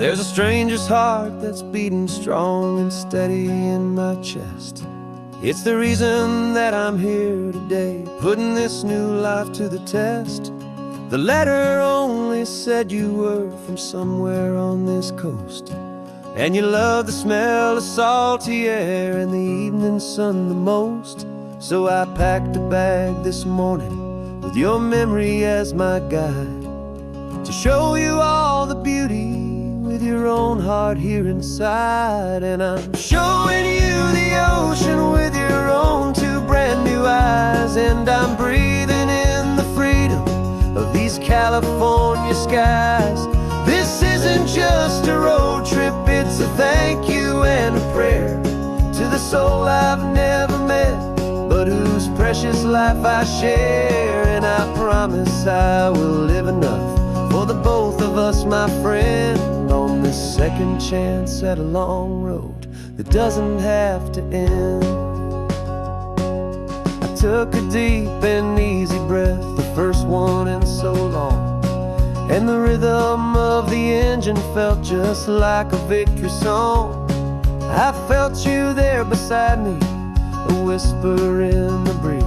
There's a stranger's heart that's beating strong and steady in my chest. It's the reason that I'm here today, putting this new life to the test. The letter only said you were from somewhere on this coast, and you love the smell of salty air and the evening sun the most. So I packed a bag this morning with your memory as my guide, to show you all the beauty with your own heart here inside. And I'm showing you the ocean with your own two brand new eyes, and I'm breathing in the freedom of these California skies. This isn't just a road trip, it's a thank you and a prayer to the soul I've never met, but whose precious life I share. And I promise I will live enough for the both of us, my friend, on this second chance at a long road that doesn't have to end. I took a deep and easy breath, the first one in so long, and the rhythm of the engine felt just like a victory song. I felt you there beside me, a whisper in the breeze,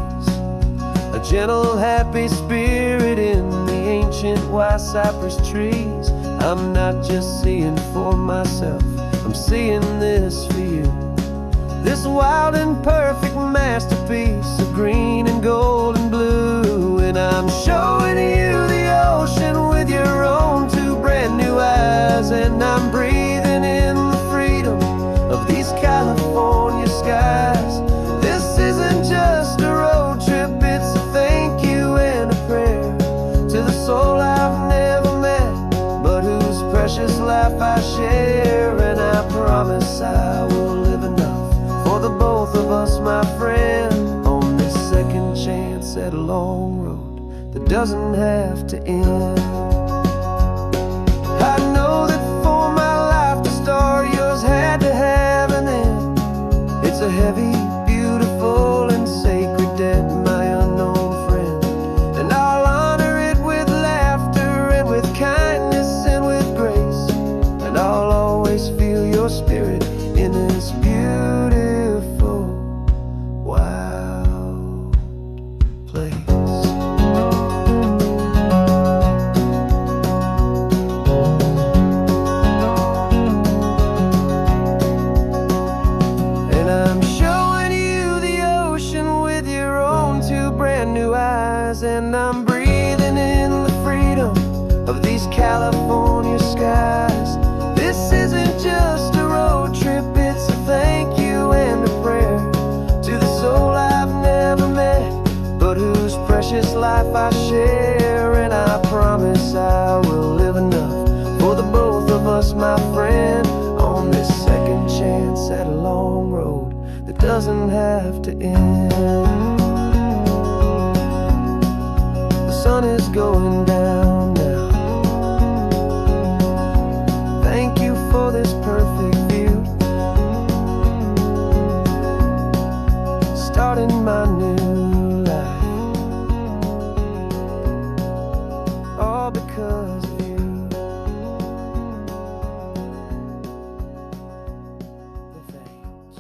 a gentle happy spirit in the ancient white cypress trees. I'm not just seeing for myself, I'm seeing this for you, this wild and perfect masterpiece of green and gold and blue. And I'm showing you the ocean with your own two brand new eyes, and I'm breathing in the freedom of these California skies. This isn't just a road trip, it's a thank you and a prayer to the soul I've never met, but whose precious life I share. And I promise I will live enough for the both of us, my friend, on this second chance at a long road that doesn't have to end. I know that for my life to start, yours had to have an end. It's a heavy, beautiful, and sacred debt, my unknown friend, and I'll honor it with laughter and with kindness and with grace, and I'll always feel your spirit in this beautiful, wild place. And I'm showing you the ocean with your own two brand new eyes, and I'm breathing in the freedom of these California skies. This isn't just a road trip, it's a thank you and a prayer to the soul I've never met, but whose precious life I share. And I promise I will live enough for the both of us, my friend, on this second chance at a long road that doesn't have to end. The sun is going down now. Thank you for this perfect view, starting my new life, all because of you. Thank you.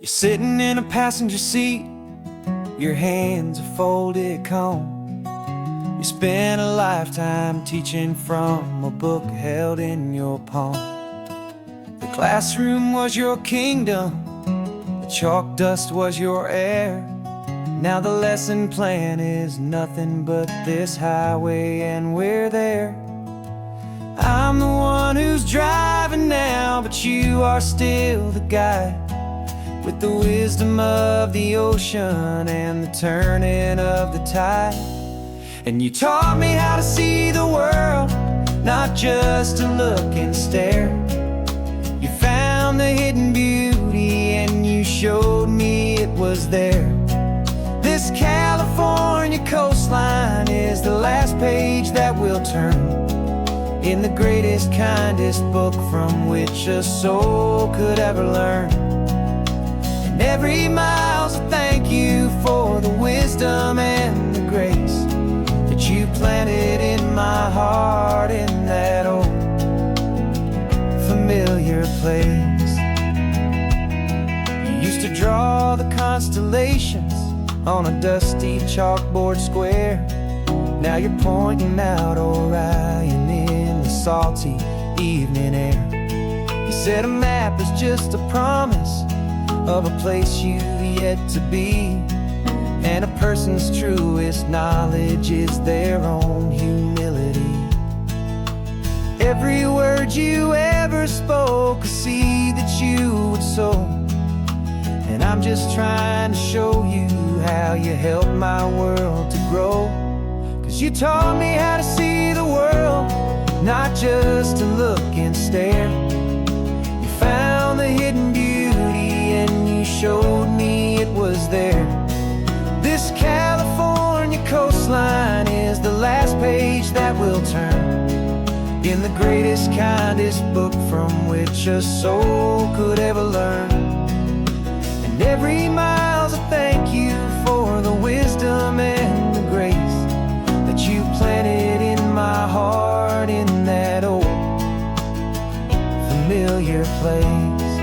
You're sitting in a passenger seat, your hands are folded calm. You spent a lifetime teaching from a book held in your palm. The classroom was your kingdom, the chalk dust was your air. Now the lesson plan is nothing but this highway, and we're there. I'm the one who's driving now, but you are still the guide, with the wisdom of the ocean and the turning of the tide. And you taught me how to see the world, not just to look and stare. You found the hidden beauty and you showed me it was there. This California coastline is the turn in the greatest, kindest book from which a soul could ever learn. And every mile's a thank you for the wisdom and the grace that you planted in my heart in that old familiar place. You used to draw the constellations on a dusty chalkboard square. Now you're pointing out Orion in the salty evening air. You said a map is just a promise of a place you've yet to be, and a person's truest knowledge is their own humility. Every word you ever spoke, a seed that you would sow, and I'm just trying to show you how you helped my world to grow. 'Cause you taught me how to see the world, not just to look and stare. You found the hidden beauty and you showed me it was there. This California coastline is the last page that we'll turn in the greatest, kindest book from which a soul could ever learn. And every mile's a thank you for the wisdom and the grace that you planted in my heart in that old familiar place.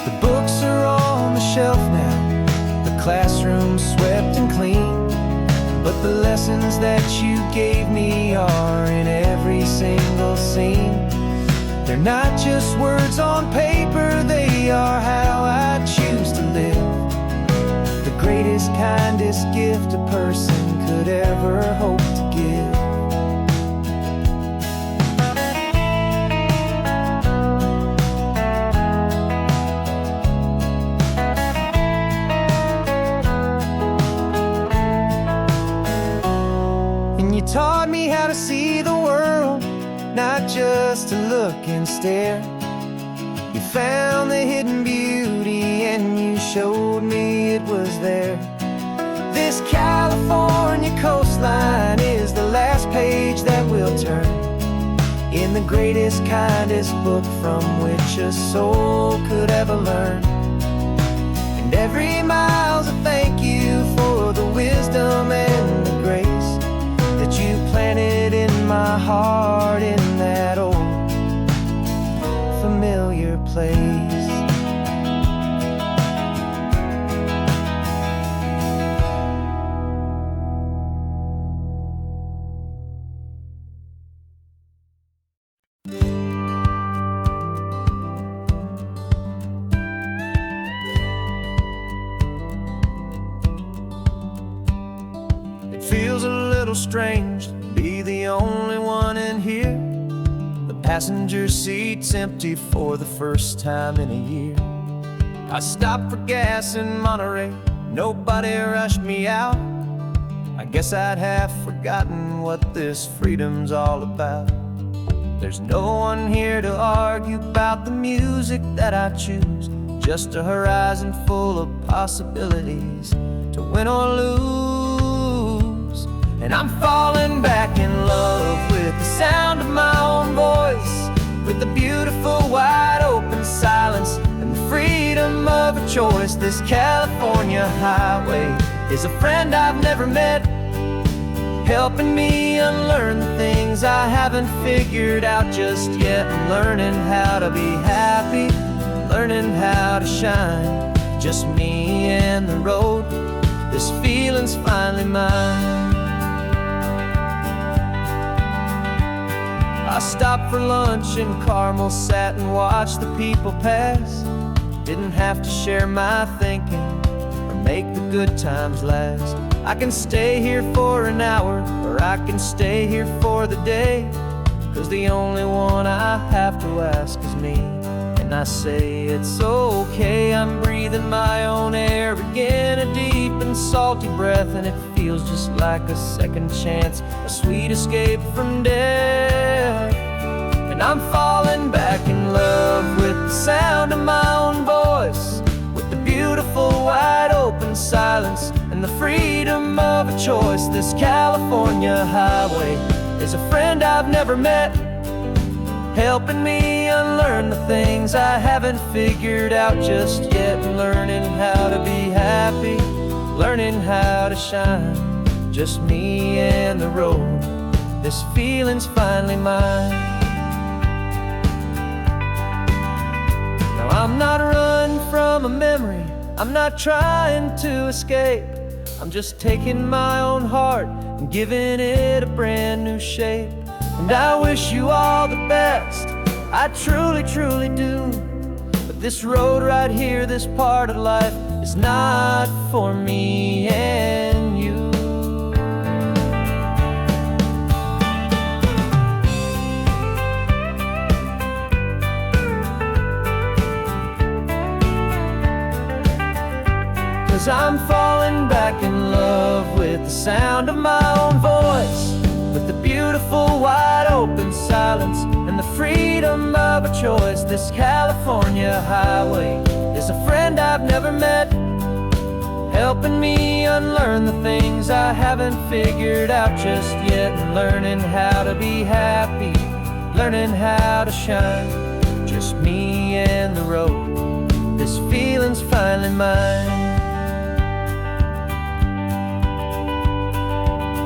The books are on the shelf now, the classroom swept and clean, but the lessons that you gave me are in every single scene. They're not just words on paper, they are how I choose to live. The greatest, kindest gift a person could ever hope to give. And you taught me how to see the world, not just to look and stare. You found the hidden beauty and you showed me it was there. This California coastline is the last page that we'll turn in the greatest, kindest book from which a soul could ever learn. And every mile's a thank you for the wisdom and the grace that you planted in my heart in that old familiar place. It feels a little strange to be the only one in here. The passenger seat's empty for the first time in a year. I stopped for gas in Monterey, nobody rushed me out. I guess I'd have forgotten what this freedom's all about. There's no one here to argue about the music that I choose, just a horizon full of possibilities to win or lose. And I'm falling back in love with the sound of my own voice, with the beautiful wide open silence and the freedom of a choice. This California highway is a friend I've never met, helping me unlearn the things I haven't figured out just yet. I'm learning how to be happy, learning how to shine, just me and the road. This feeling's finally mine. I stopped for lunch in Carmel, sat and watched the people pass. Didn't have to share my thinking or make the good times last. I can stay here for an hour, or I can stay here for the day, 'cause the only one I have to ask is me. And I say it's okay, I'm breathing my own air again, a deep and salty breath, and it feels just like a second chance, a sweet escape from death. And I'm falling back in love with the sound of my own voice, with the beautiful wide open silence and and the freedom of a choice. This California highway is a friend I've never met, helping me unlearn the things I haven't figured out just yet. Learning how to be happy, learning how to shine, just me and the road. This feeling's finally mine. Now I'm not running from a memory, I'm not trying to escape. I'm just taking my own heart and giving it a brand new shape. And I wish you all the best, I truly, truly do. But this road right here, this part of life, is not for me and you. Cause I'm falling back in love with the sound of my own voice, with the beautiful wide open silence and the freedom of a choice. This California highway is a friend I've never met, helping me unlearn the things I haven't figured out just yet. And learning how to be happy, learning how to shine, just me and the road. This feeling's finally mine.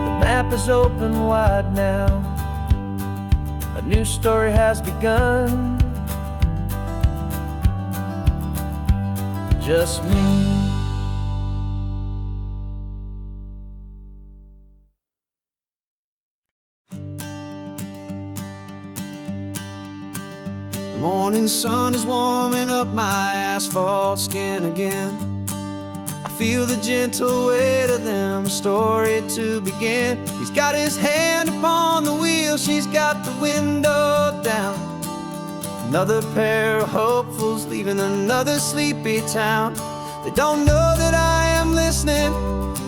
The map is open wide now, a new story has begun. Just me. The morning sun is warming up my asphalt skin again. I feel the gentle weight of them, a story to begin. He's got his hand upon the wheel, she's got the window down. Another pair of hopefuls leaving another sleepy town. They don't know that I am listening,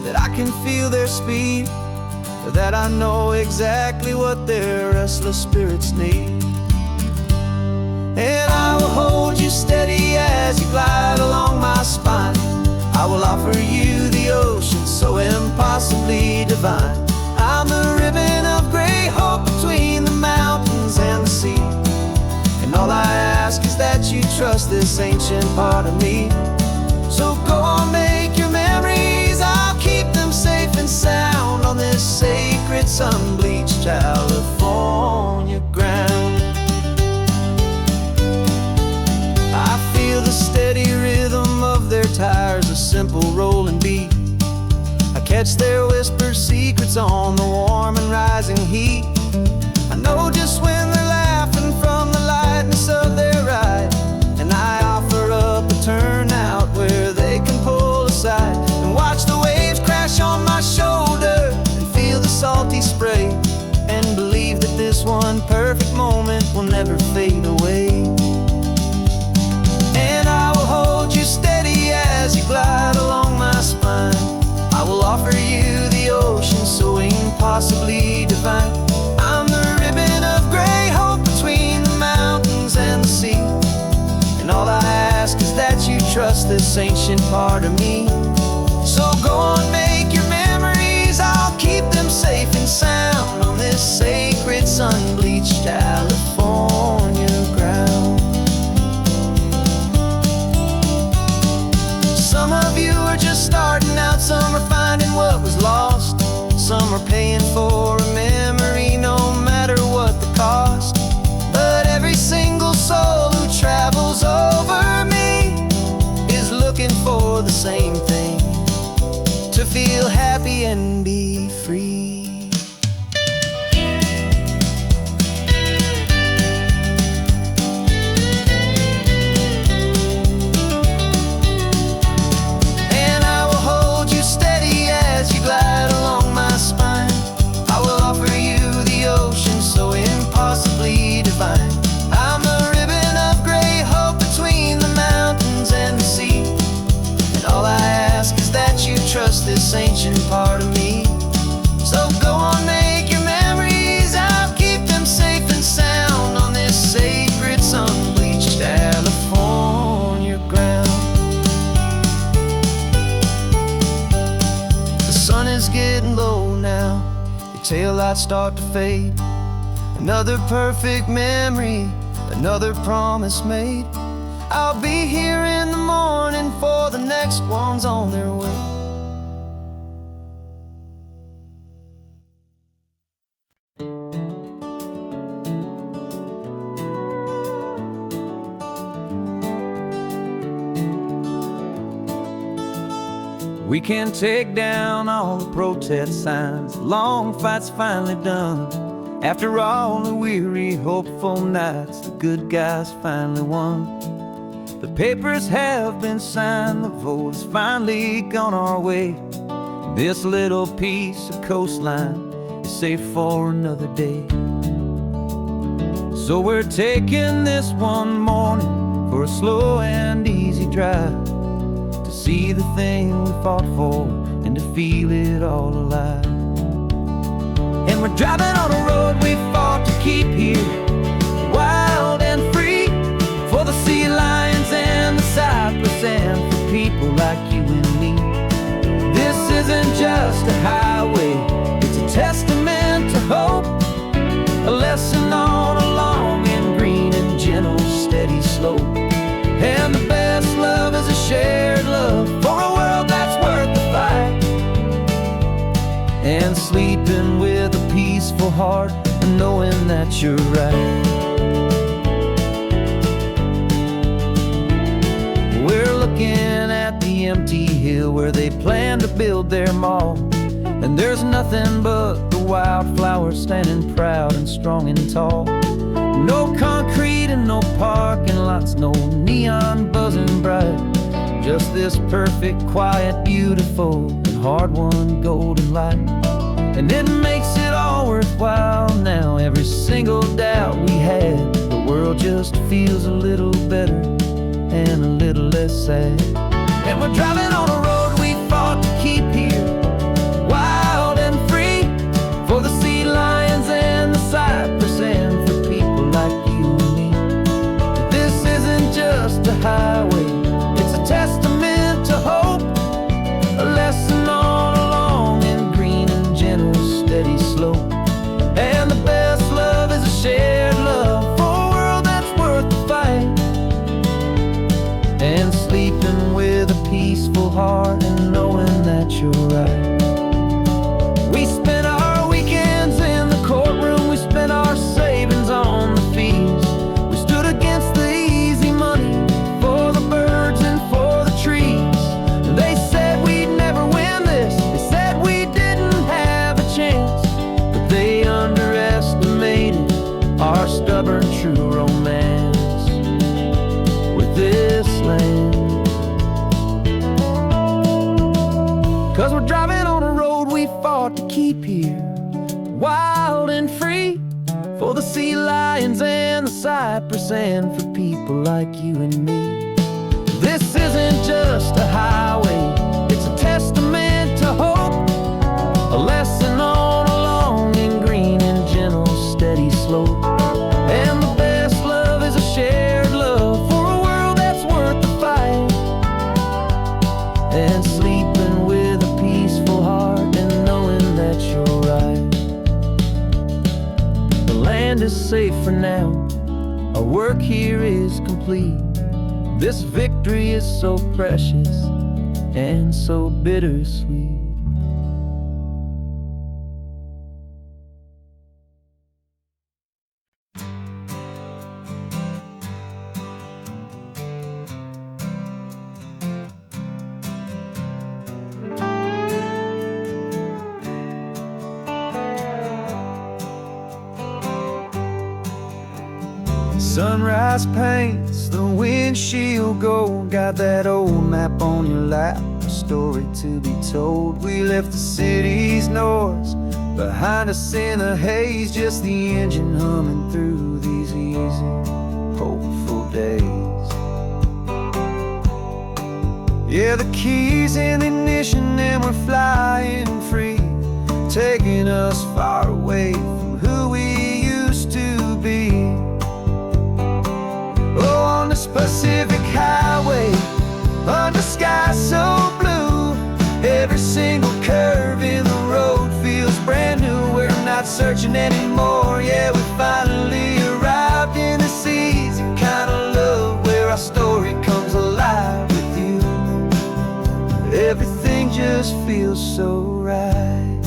that I can feel their speed, or that I know exactly what their restless spirits need. And I will hold you steady as you glide along my spine. I will offer you the ocean so impossibly divine. I'm the ribbon of gray hope between the mountains and the sea. And all I ask is that you trust this ancient part of me. So go on, make your memories, I'll keep them safe and sound on this sacred sun-bleached California ground. I feel the steady rhythm of their tires, a simple rolling beat. I catch their whispered secrets on the warm and rising heat. I know just when they're laughing from the lightness of their ride, and I offer up a turnout where they can pull aside and watch the waves crash on my shoulder and feel the salty spray, and believe that this one perfect moment will never fade away. And I will hold you steady as you glide along my spine. I will offer you the ocean so impossibly divine. I'm the ribbon of gray hope between the mountains and the sea. And all I ask is that you trust this ancient part of me. So go on, make your memories, I'll keep them safe and sound on this sacred sun-bleached California ground. Some of you are just starting out, some are finding what was lost, some are paying for a memory no matter what the cost. But every single soul who travels over me is looking for the same thing, to feel happy and be free. lights start to fade. Another perfect memory, another promise made. I'll be here in the morning for the next ones on their way. We can take down all the protest signs. Long fight's finally done. After all the weary, hopeful nights, the good guys finally won. The papers have been signed, the vote has finally gone our way. This little piece of coastline is safe for another day. So we're taking this one morning for a slow and easy drive, to see the thing we fought for and to feel it all alive. And we're driving on a road we fought to keep here, wild and free, for the sea lions and the cypress and for people like you and me. This isn't just a highway, it's a testament to hope, a lesson on a long and green and gentle steady slope. And the best love is a shared love for a world that's worth the fight, and sleeping with a peaceful heart and knowing that you're right. We're looking at the empty hill where they plan to build their mall, and there's nothing but the wildflowers standing proud and strong and tall. No concrete and no parking lots, no neon buzzing bright, just this perfect, quiet, beautiful, and hard-won golden light. And it makes it all worthwhile now. Every single doubt we had, the world just feels a little better and a little less sad. And we're driving on a road we fought to keep here, wild and free, for the sea lions and the cypress and for people like you and me. This isn't just a highway, it's a testament to hope, a lesson on a long and green and gentle steady slope. And the best love is a shared love for a world that's worth the fight, and sleeping with a peaceful heart and knowing that you're right. We spent our weekends in the courtroom, we spent our savings on the fees. We stood against the easy money for the birds and for the trees. They said we'd never win this, they said we didn't have a chance, but they underestimated our stubborn true romance with this land. 'Cause we're driving on a road we fought to keep here, wild and free, for the sea lions and the cypress and for people like you and me. This isn't just a highway, it's a testament to hope, a lesson on a long and green and gentle steady slope. And the best love is a shared love for a world that's worth the fight, and sleeping with a peaceful heart and knowing that you're right. The land is safe for now, our work here is complete. This victory is so precious and so bittersweet. Sunrise paints the windshield gold. Got that old map on your lap, a story to be told. We left the city's noise behind us in the haze, just the engine humming through these easy, hopeful days. Yeah, the keys in the ignition and we're flying free, taking us far away from who we used to be. Oh, on this Pacific highway, under sky so blue, every single curve in the road feels brand new. We're not searching anymore. Yeah, we finally arrived in this easy kind of love where our story comes alive with you. Everything just feels so right.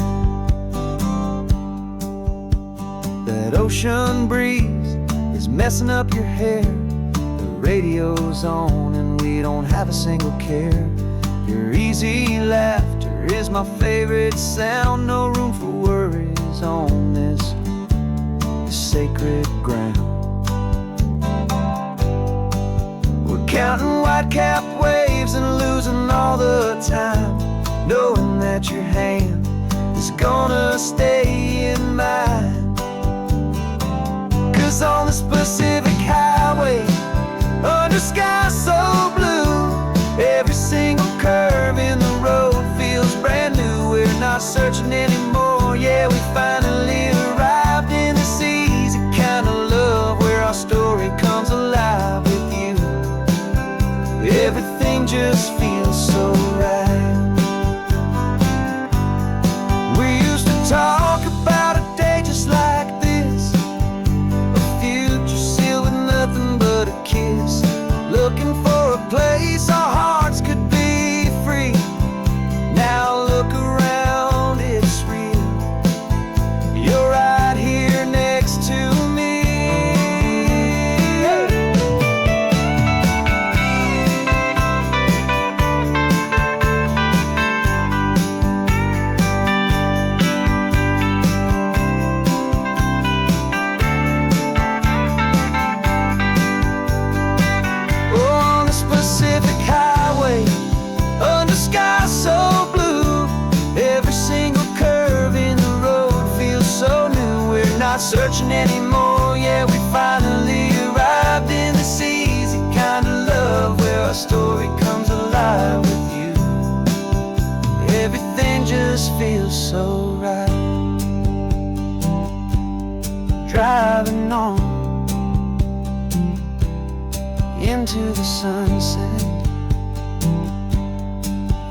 That ocean breeze is messing up your hair. The radio's on and we don't have a single care. Your easy laughter is my favorite sound. No room for worries on this sacred ground. We're counting white-capped waves and losing all the time, knowing that your hand is gonna stay in mine. 'Cause on this Pacific highway, under sky so blue, every single curve in the road feels brand new. We're not searching anymore. Yeah, we finally arrived in this easy kind of love where our story comes alive with you. Everything just feels so right. We used to talk about a day just like this, a future sealed with nothing but a kiss, looking for a place our hearts could be free. Now look around, it's real. You're right here next to me. On this Pacific highway, under sky so blue, every single curve in the road feels so new. We're not searching anymore. Yeah, we finally arrived in this easy kind of love where our story comes alive with you. Everything just feels so right. Driving on into the sunset,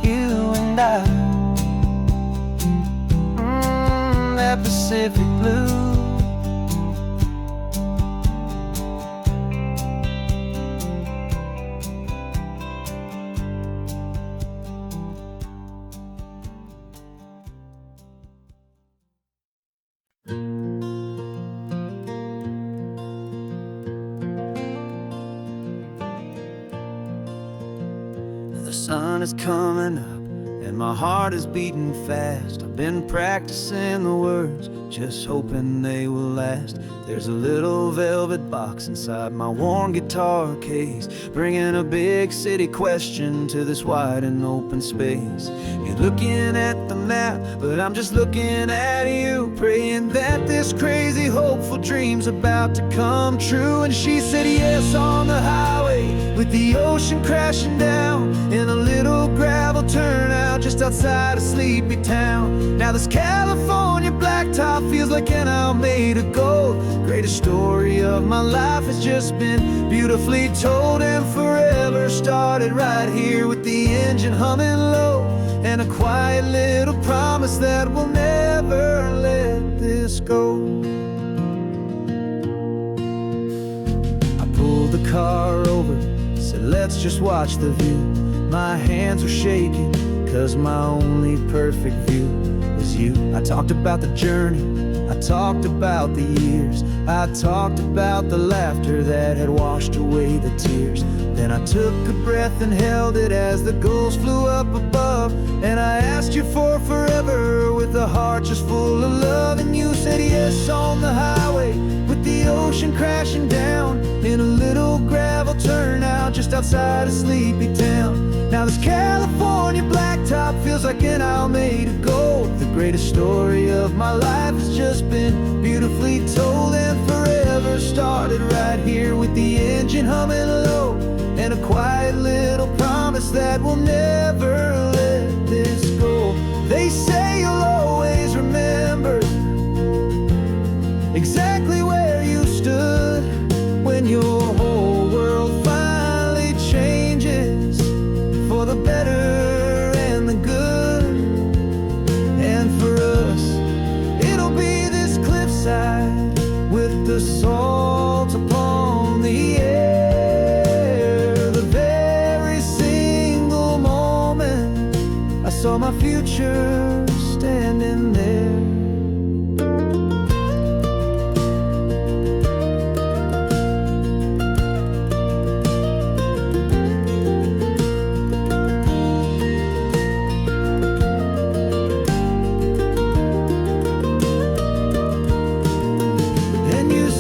you and I, that Pacific blue. The sun is coming up and my heart is beating fast. I've been practicing the words, just hoping they will last. There's a little velvet box inside my worn guitar case, bringing a big city question to this wide and open space. You're looking at the map, but I'm just looking at you, praying that this crazy hopeful dream's about to come true. And she said yes on the highway, with the ocean crashing down in a little gravel turnout just outside a sleepy town. Now this California blacktop feels like an owl made of gold. Greatest story of my life has just been beautifully told, and forever started right here with the engine humming low, and a quiet little promise that we'll never let this go. I pulled the car over, said let's just watch the view. My hands were shaking, 'cause my only perfect view was you. I talked about the journey, I talked about the years, I talked about the laughter that had washed away the tears. Then I took a breath and held it as the gulls flew up above, and I asked you for forever with a heart just full of love. And you said yes on the highway, with the ocean crashing down in a little gravel turnout just outside a sleepy town. Now this California blacktop feels like an owl made of gold. The greatest story of my life has just been beautifully told, and forever started right here with the engine humming low, and a quiet little promise that we'll never let this go. They say you'll always remember exactly where you stood when your whole world finally changes for the better and the good. And for us, it'll be this felt upon the air. The very single moment I saw my future standing there.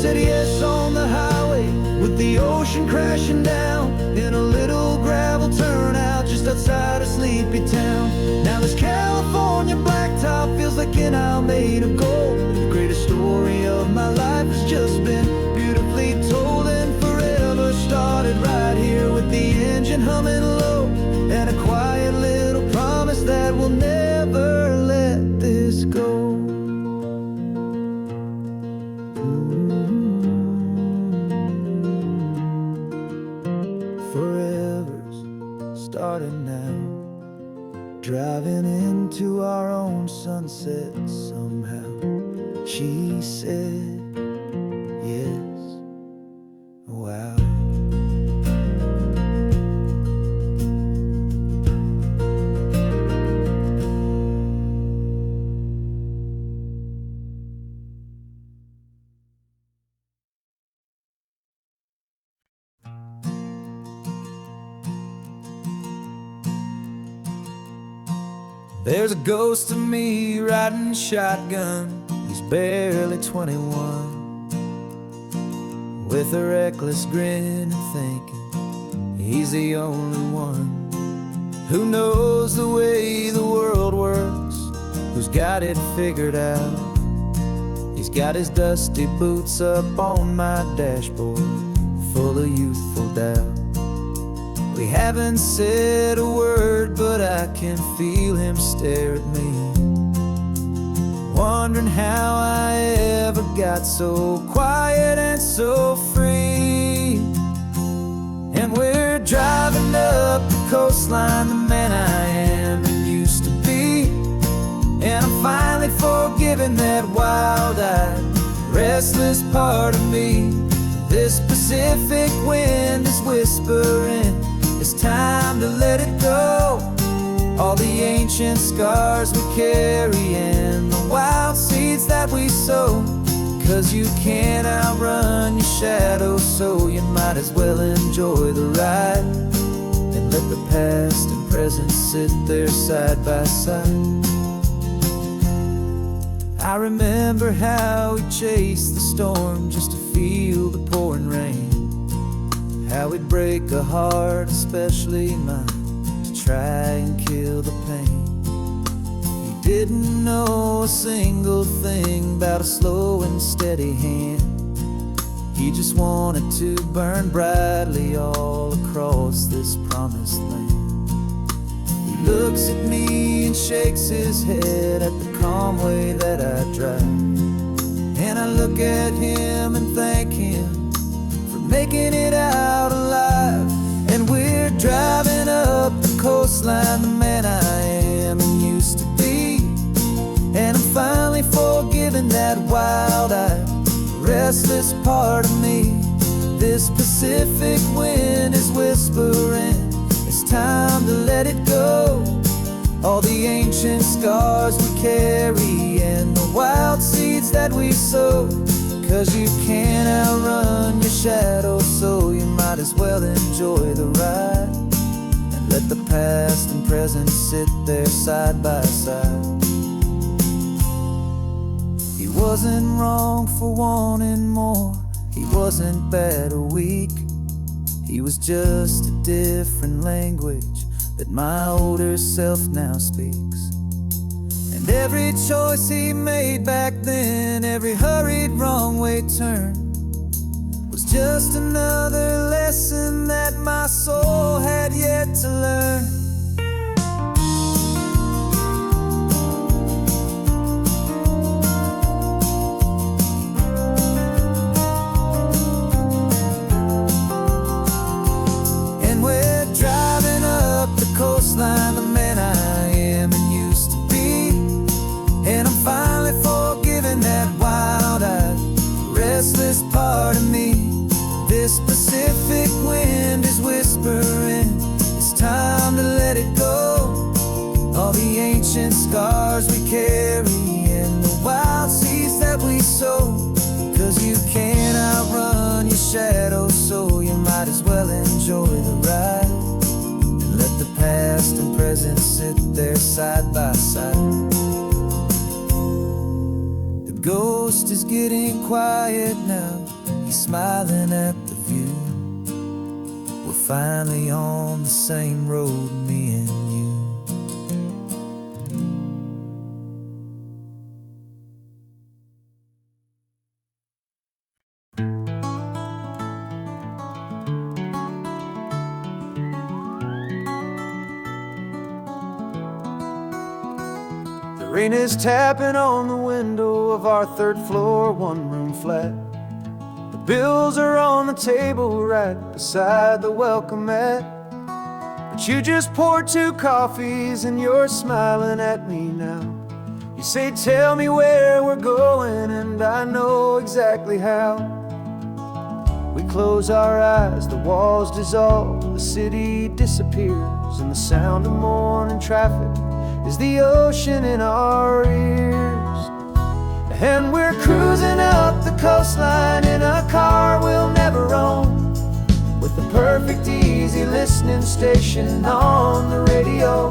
Said yes on the highway with the ocean crashing down in a little gravel turnout just outside of sleepy town. Now this California blacktop feels like an isle made of gold. The greatest story of my life has just been beautifully told, and forever started right here with the engine humming low and a quiet little promise that we'll never let this go. Forever's starting now, driving into our own sunset somehow. She said yes, wow. There's a ghost of me riding shotgun. He's barely 21, with a reckless grin and thinking he's the only one who knows the way the world works, who's got it figured out. He's got his dusty boots up on my dashboard, full of youthful doubt. We haven't said a word, but I can feel him stare at me, wondering how I ever got so quiet and so free. And we're driving up the coastline, the man I am and used to be, and I'm finally forgiving that wild-eyed, restless part of me. This Pacific wind is whispering, it's time to let it go. All the ancient scars we carry and the wild seeds that we sow. 'Cause you can't outrun your shadow, so you might as well enjoy the ride and let the past and present sit there side by side. I remember how we chased the storm just to feel the pouring rain, how we'd break a heart, especially mine, to try and kill the pain. He didn't know a single thing about a slow and steady hand. He just wanted to burn brightly all across this promised land. He looks at me and shakes his head at the calm way that I drive, and I look at him and thank him for making it out alive. And we're driving up the coastline, the man I am and used to be, and I'm finally forgiving that wild-eyed, restless part of me. This Pacific wind is whispering, it's time to let it go. All the ancient scars we carry and the wild seeds that we sow. 'Cause you can't outrun your shadow, so you might as well enjoy the ride and let the past and present sit there side by side. He wasn't wrong for wanting more, he wasn't bad or weak. He was just a different language that my older self now speaks. And every choice he made back then, every hurried wrong way turn, was just another lesson that my soul had yet to learn. Coastline, the man I am and used to be, and I'm finally forgiving that wild-eyed, restless part of me. there side by side. The ghost is getting quiet now, he's smiling at the view. We're finally on the same road, me and you. The rain is tapping on the window of our third floor, one-room flat. The bills are on the table right beside the welcome mat. But you just poured 2 coffees and you're smiling at me now. You say, tell me where we're going, and I know exactly how. We close our eyes, the walls dissolve, the city disappears, and the sound of morning traffic is the ocean in our ears. And we're cruising up the coastline in a car we'll never own, with the perfect easy listening station on the radio.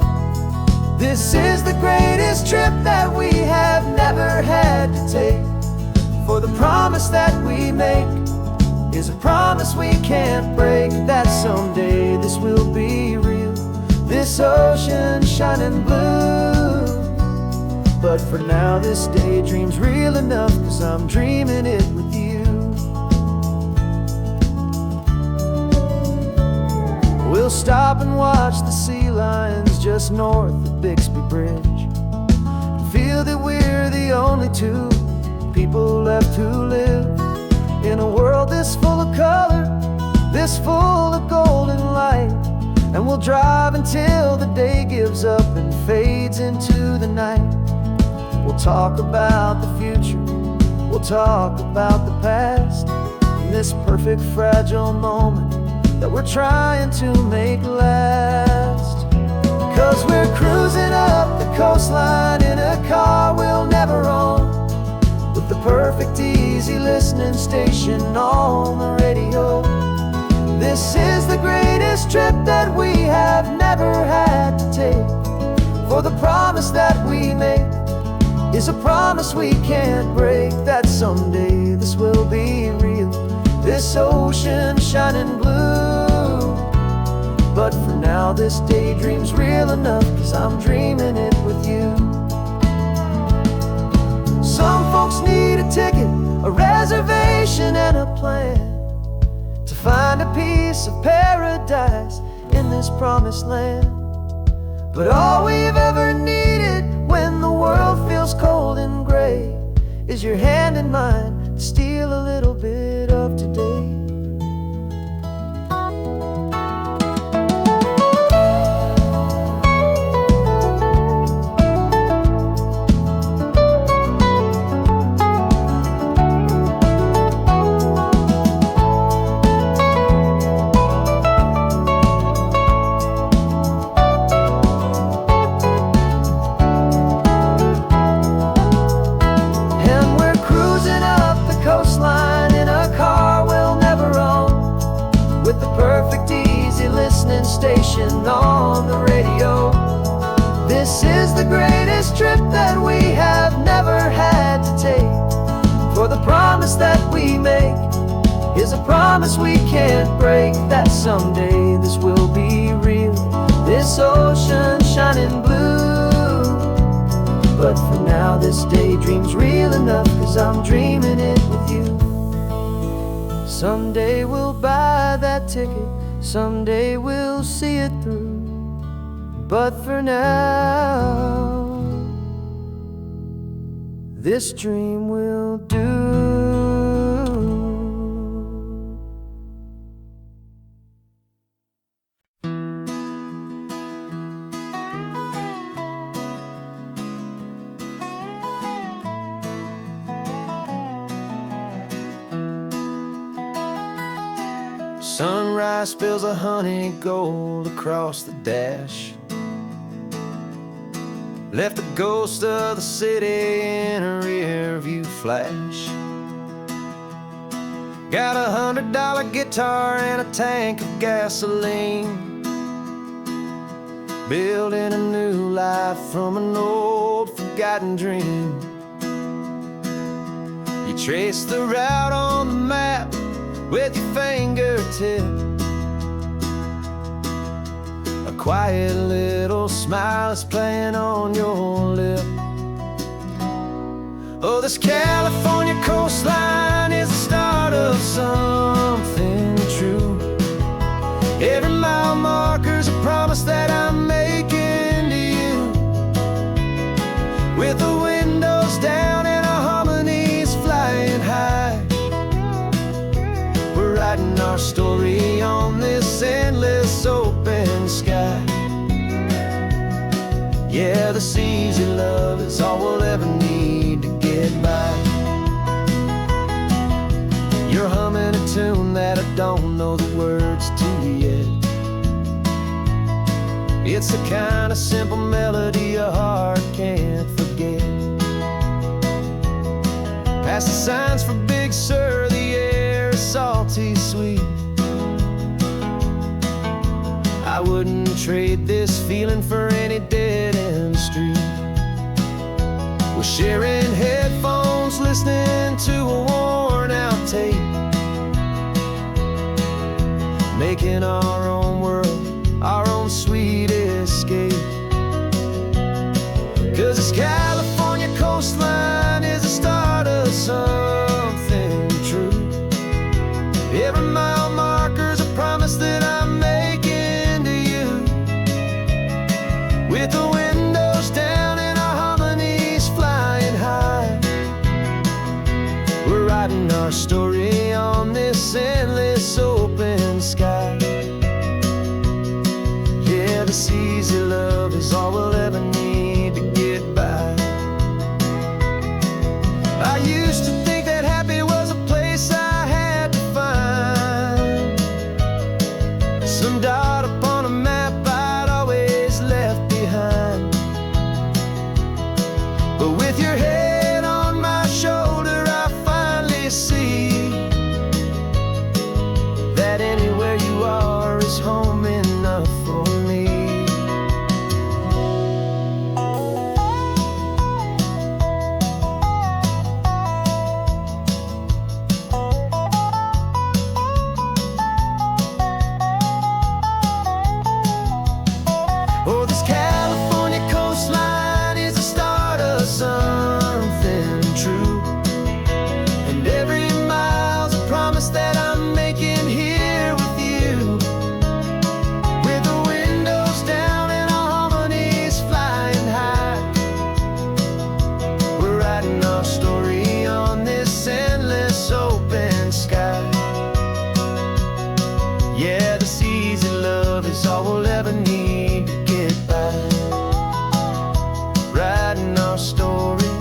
This is the greatest trip that we have never had to take, for the promise that we make is a promise we can't break, that someday this will be real, this ocean shining blue. But for now this daydream's real enough, 'cause I'm dreaming it with you. We'll stop and watch the sea lions just north of Bixby Bridge, and feel that we're the only 2 people left who live in a world this full of color, this full of golden light. And we'll drive until the day gives up and fades into the night. We'll talk about the future, we'll talk about the past, in this perfect fragile moment that we're trying to make last. 'Cause we're cruising up the coastline in a car we'll never own, with the perfect easy listening station on the radio. This is the greatest trip that we have never had to take, for the promise that we make is a promise we can't break, that someday this will be real, this ocean shining blue. But for now this daydream's real enough, 'cause I'm dreaming it with you. Some folks need a ticket, a reservation and a plan, to find a piece of paradise in this promised land. But all we've ever needed when the world feels cold and gray is your hand in mine to steal a little bit of today. Station on the radio. This is the greatest trip that we have never had to take, for the promise that we make is a promise we can't break, that someday this will be real, this ocean shining blue. But for now this daydream's real enough, 'cause I'm dreaming it with you. Someday we'll buy that ticket, someday we'll see it through, but for now this dream will do. Sunrise spills a honey gold across the dash, left the ghost of the city in a rear view flash. Got a $100 guitar and a tank of gasoline, building a new life from an old forgotten dream. You trace the route on the map with your fingertip, a quiet little smile is playing on your lip. Oh, this California coastline is the start of something true. Every mile marker's a promise that I'm making to you. With the windows down and our harmonies flying high, we're writing our story on this endless open sky. Yeah, this easy love is all we'll ever need to get by. You're humming a tune that I don't know the words to yet. It's the kind of simple melody a heart can't forget. Past the signs for Big Sur, the air is salty sweet. I wouldn't trade this feeling for any dead-end street. We're sharing headphones, listening to a worn-out tape, making our own world, our own sweet escape. 'Cause this California coastline is the start of something true. Every mile marker's a promise that I'm making to you. With the windows down and our harmonies flying high, we're writing our story on this endless open sky. Yeah, this easy love is all we'll ever need to get by. I used to think that happy was a place I had to find, some dot upon a map I'd always left behind. But with your head on my shoulder, I finally see that anywhere you are is home enough for me. Oh, this California coastline is the start of something true. And every mile's a promise that I'm making here with you. With the windows down and our harmonies flying high, we're writing our story on this endless open sky. Yeah, this easy love is all we'll ever need to get by. Writing our story,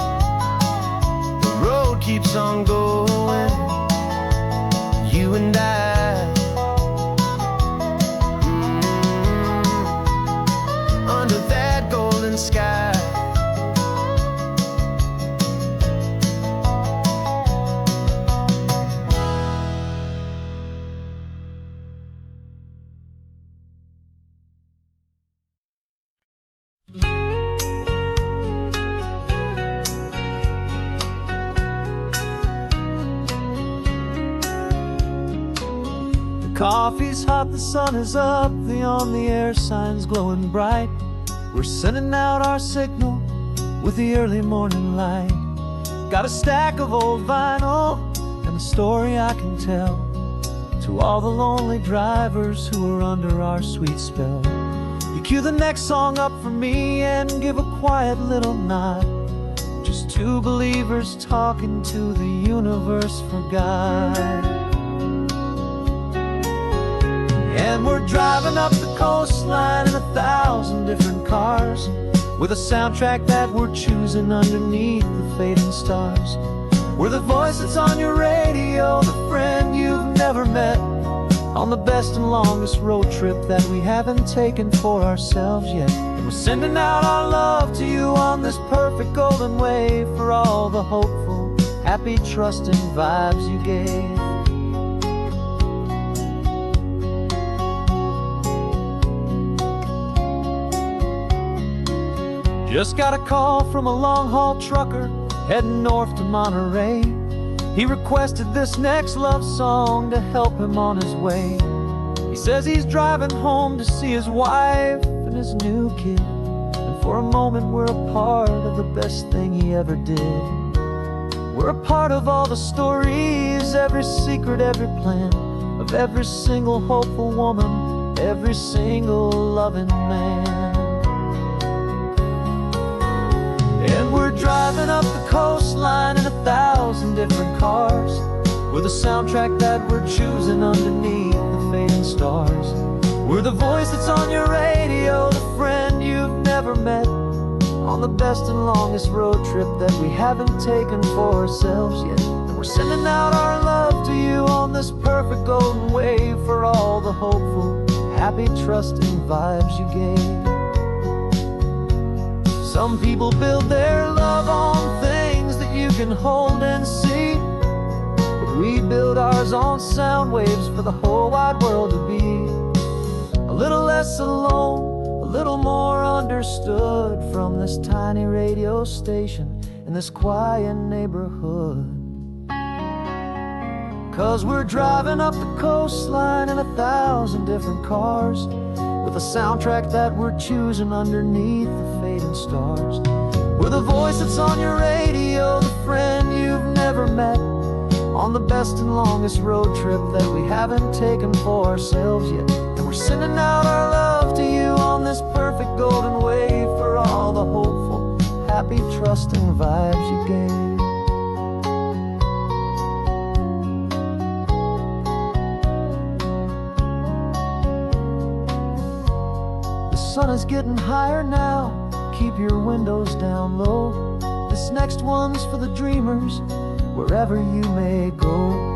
the road keeps on going, you and I. Under that golden sky. Coffee's hot, the sun is up, the on-the-air sign's glowing bright. We're sending out our signal with the early morning light. Got a stack of old vinyl and a story I can tell to all the lonely drivers who are under our sweet spell. You cue the next song up for me and give a quiet little nod. Just two believers talking to the universe for God. And we're driving up the coastline in 1,000 different cars, with a soundtrack that we're choosing underneath the fading stars. We're the voice that's on your radio, the friend you've never met, on the best and longest road trip that we haven't taken for ourselves yet. And we're sending out our love to you on this perfect golden wave, for all the hopeful, happy, trusting vibes you gave. Just got a call from a long-haul trucker heading north to Monterey. He requested this next love song to help him on his way. He says he's driving home to see his wife and his new kid, and for a moment we're a part of the best thing he ever did. We're a part of all the stories, every secret, every plan, of every single hopeful woman, every single loving man. And we're driving up the coastline in 1,000 different cars. We're the soundtrack that we're choosing underneath the fading stars. We're the voice that's on your radio, the friend you've never met, on the best and longest road trip that we haven't taken for ourselves yet. And we're sending out our love to you on this perfect golden wave, for all the hopeful, happy, trusting vibes you gave. Some people build their love on things that you can hold and see, but we build ours on sound waves for the whole wide world to be a little less alone, a little more understood, from this tiny radio station in this quiet neighborhood. 'Cause we're driving up the coastline in 1,000 different cars, with a soundtrack that we're choosing underneath the fading stars. We're the voice that's on your radio, the friend you've never met, on the best and longest road trip that we haven't taken for ourselves yet. And we're sending out our love to you on this perfect golden wave, for all the hopeful, happy, trusting vibes you gave. The sun is getting higher now, keep your windows down low. This next one's for the dreamers, wherever you may go.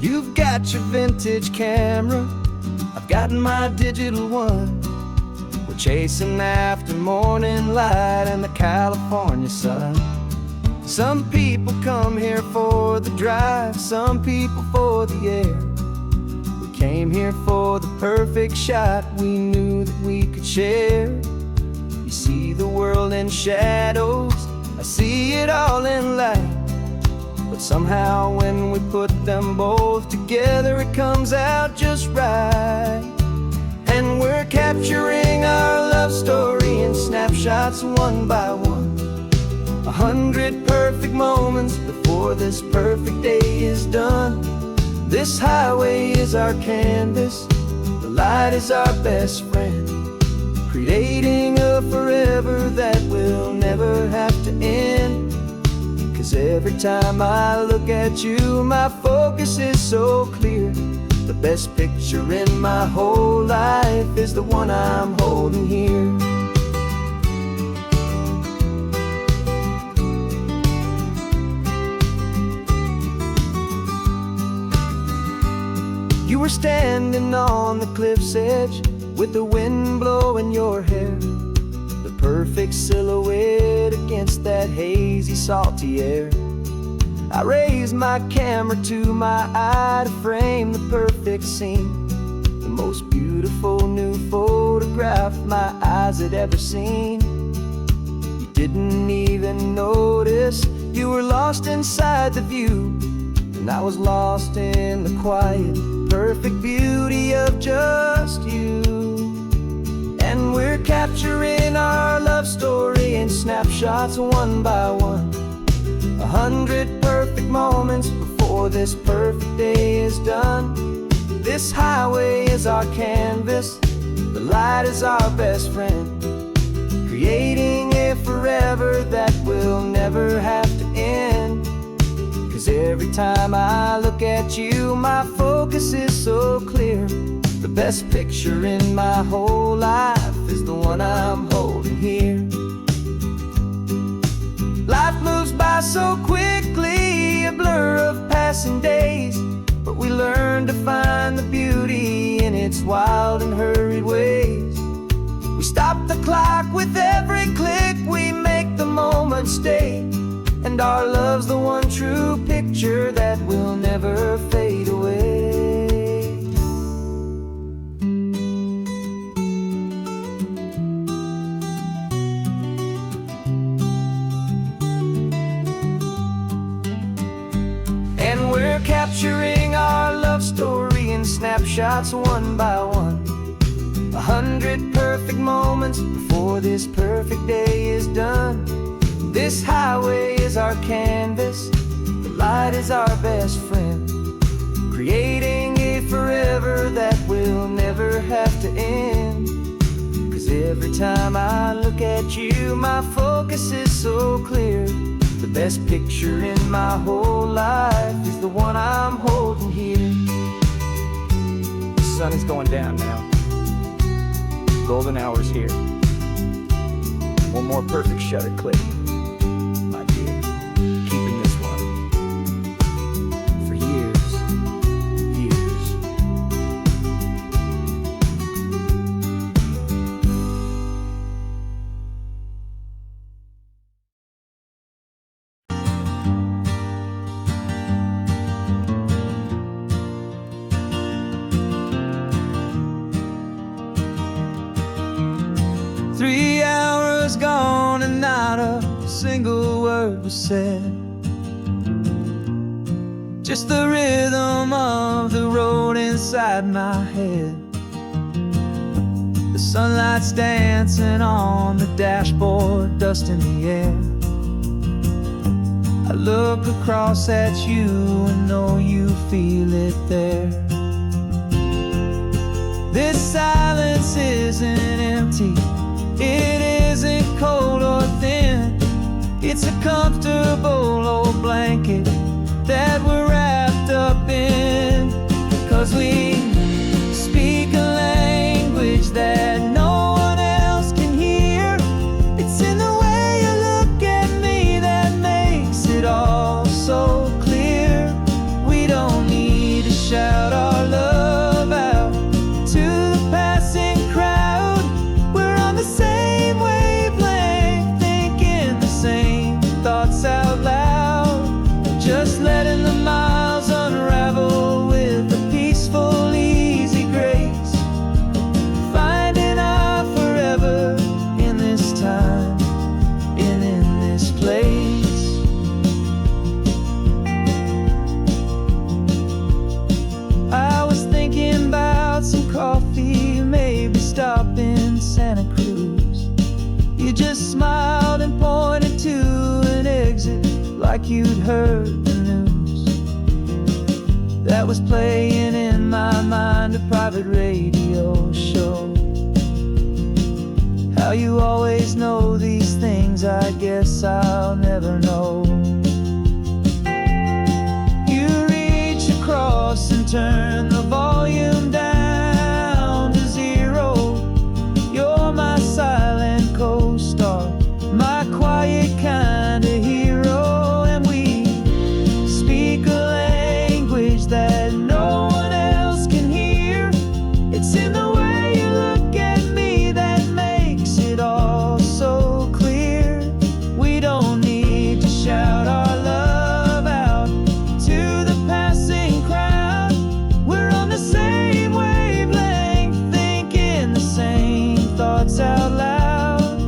You've got your vintage camera, I've got my digital one. We're chasing after morning light and the California sun. Some people come here for the drive, some people for the air. We came here for the perfect shot we knew that we could share. You see the world in shadows, I see it all in light. But somehow when we put them both together, it comes out just right. And we're capturing our love story in snapshots one by one. 100 perfect moments before this perfect day is done. This highway is our canvas, the light is our best friend, creating a forever that will never have to end. 'Cause every time I look at you, my focus is so clear. The best picture in my whole life is the one I'm holding here. You were standing on the cliff's edge with the wind blowing your hair, the perfect silhouette against that hazy, salty air. I raised my camera to my eye to frame the perfect scene, the most beautiful new photograph my eyes had ever seen. You didn't even notice you were lost inside the view, and I was lost in the quiet, perfect beauty of just you. And we're capturing our love story in snapshots one by one. 100 perfect moments before this perfect day is done. This highway is our canvas, the light is our best friend, creating a forever that will never have to end. 'Cause every time I look at you, my focus is so clear. The best picture in my whole life is the one I'm holding here. Life moves by so quickly, passing days, but we learn to find the beauty in its wild and hurried ways. We stop the clock with every click, we make the moment stay, and our love's the one true picture that will never fade away. And we're capturing our love story in snapshots one by one. 100 perfect moments before this perfect day is done. This highway is our canvas, the light is our best friend, creating a forever that will never have to end. 'Cause every time I look at you, my focus is so clear. The best picture in my whole life is the one I'm holding here. The sun is going down now. Golden hour's here. One more perfect shutter click, my dear. Keeping this one for years, years. Three hours gone and not a single word was said. Just the rhythm of the road inside my head. The sunlight's dancing on the dashboard, dust in the air. I look across at you and know you feel it there. This silence isn't empty, it isn't cold or thin. It's a comfortable old blanket that we're wrapped up in. 'Cause we speak a language that no one else can hear. It's in the way you look at me that makes it all so clear. We don't need to shout our love out to the passing crowd. We're on the same wavelength, thinking the same thoughts out loud. Just letting the miles unravel with a peaceful, easy grace. Finding our forever in this time and in this place. I was thinking about some coffee, maybe stop in Santa Cruz. You just smiled and pointed to an exit like you'd heard the news. That was playing in my mind, a private radio show. How you always know these things, I guess I'll never know. You reach across and turn the volume down to zero. You're my silent co-star, my quiet kind of hero. And we speak a language that no one else can hear. It's in the way you look at me that makes it all so clear. We don't need to shout our love out to the passing crowd. We're on the same wavelength, thinking the same thoughts out loud.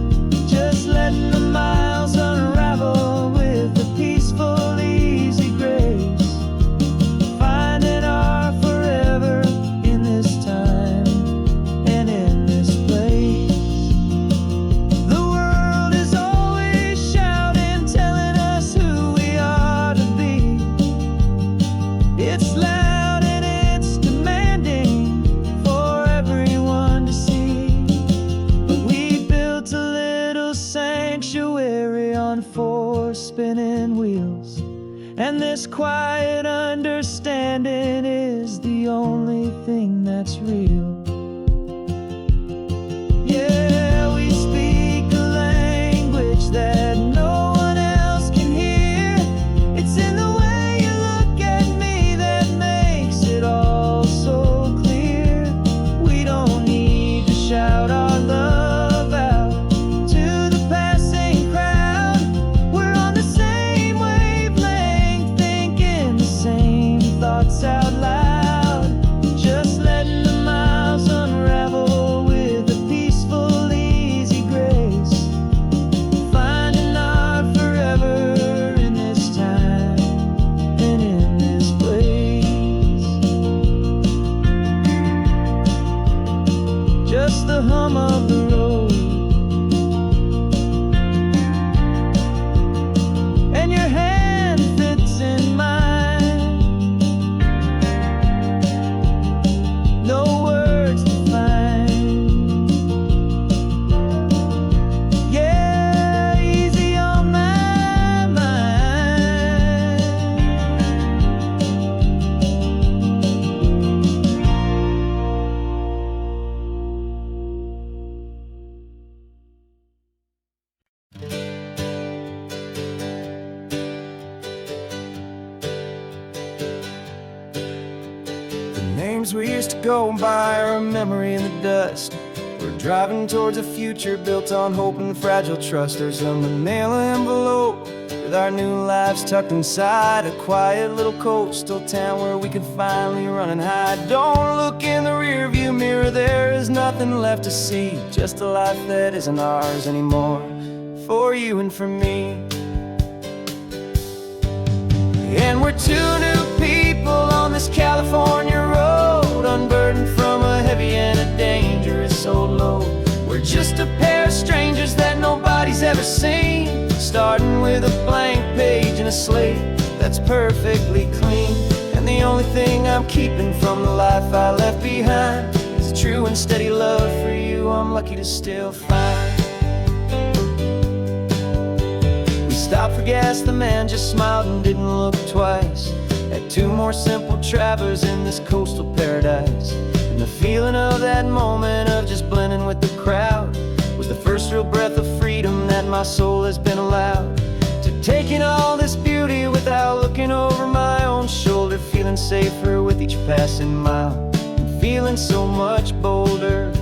Just letting the miles unravel with a peaceful, easy grace. Finding our forever in this time and in this place. The world is always shouting, telling us who we are to be. It's loud and it's demanding for everyone to see. But we built a little sanctuary on four spinning wheels, and this quiet understanding is the only thing that's real. Yeah, we speak a language that no one else can hear. It's in the way you look at days we used to go by are a memory in the dust. We're driving towards a future built on hope and fragile trust. There's a manila envelope with our new lives tucked inside, a quiet little coastal town where we could finally run and hide. Don't look in the rearview mirror, there is nothing left to see, just a life that isn't ours anymore, for you and for me. And we're two new people on this California road, unburdened from a heavy and a dangerous old load. We're just a pair of strangers that nobody's ever seen, starting with a blank page and a slate that's perfectly clean. And the only thing I'm keeping from the life I left behind is a true and steady love for you I'm lucky to still find. We stopped for gas, the man just smiled and didn't look twice. Had two more simple travelers in this coastal paradise. And the feeling of that moment of just blending with the crowd was the first real breath of freedom that my soul has been allowed to take in all this beauty without looking over my own shoulder, feeling safer with each passing mile and feeling so much bolder.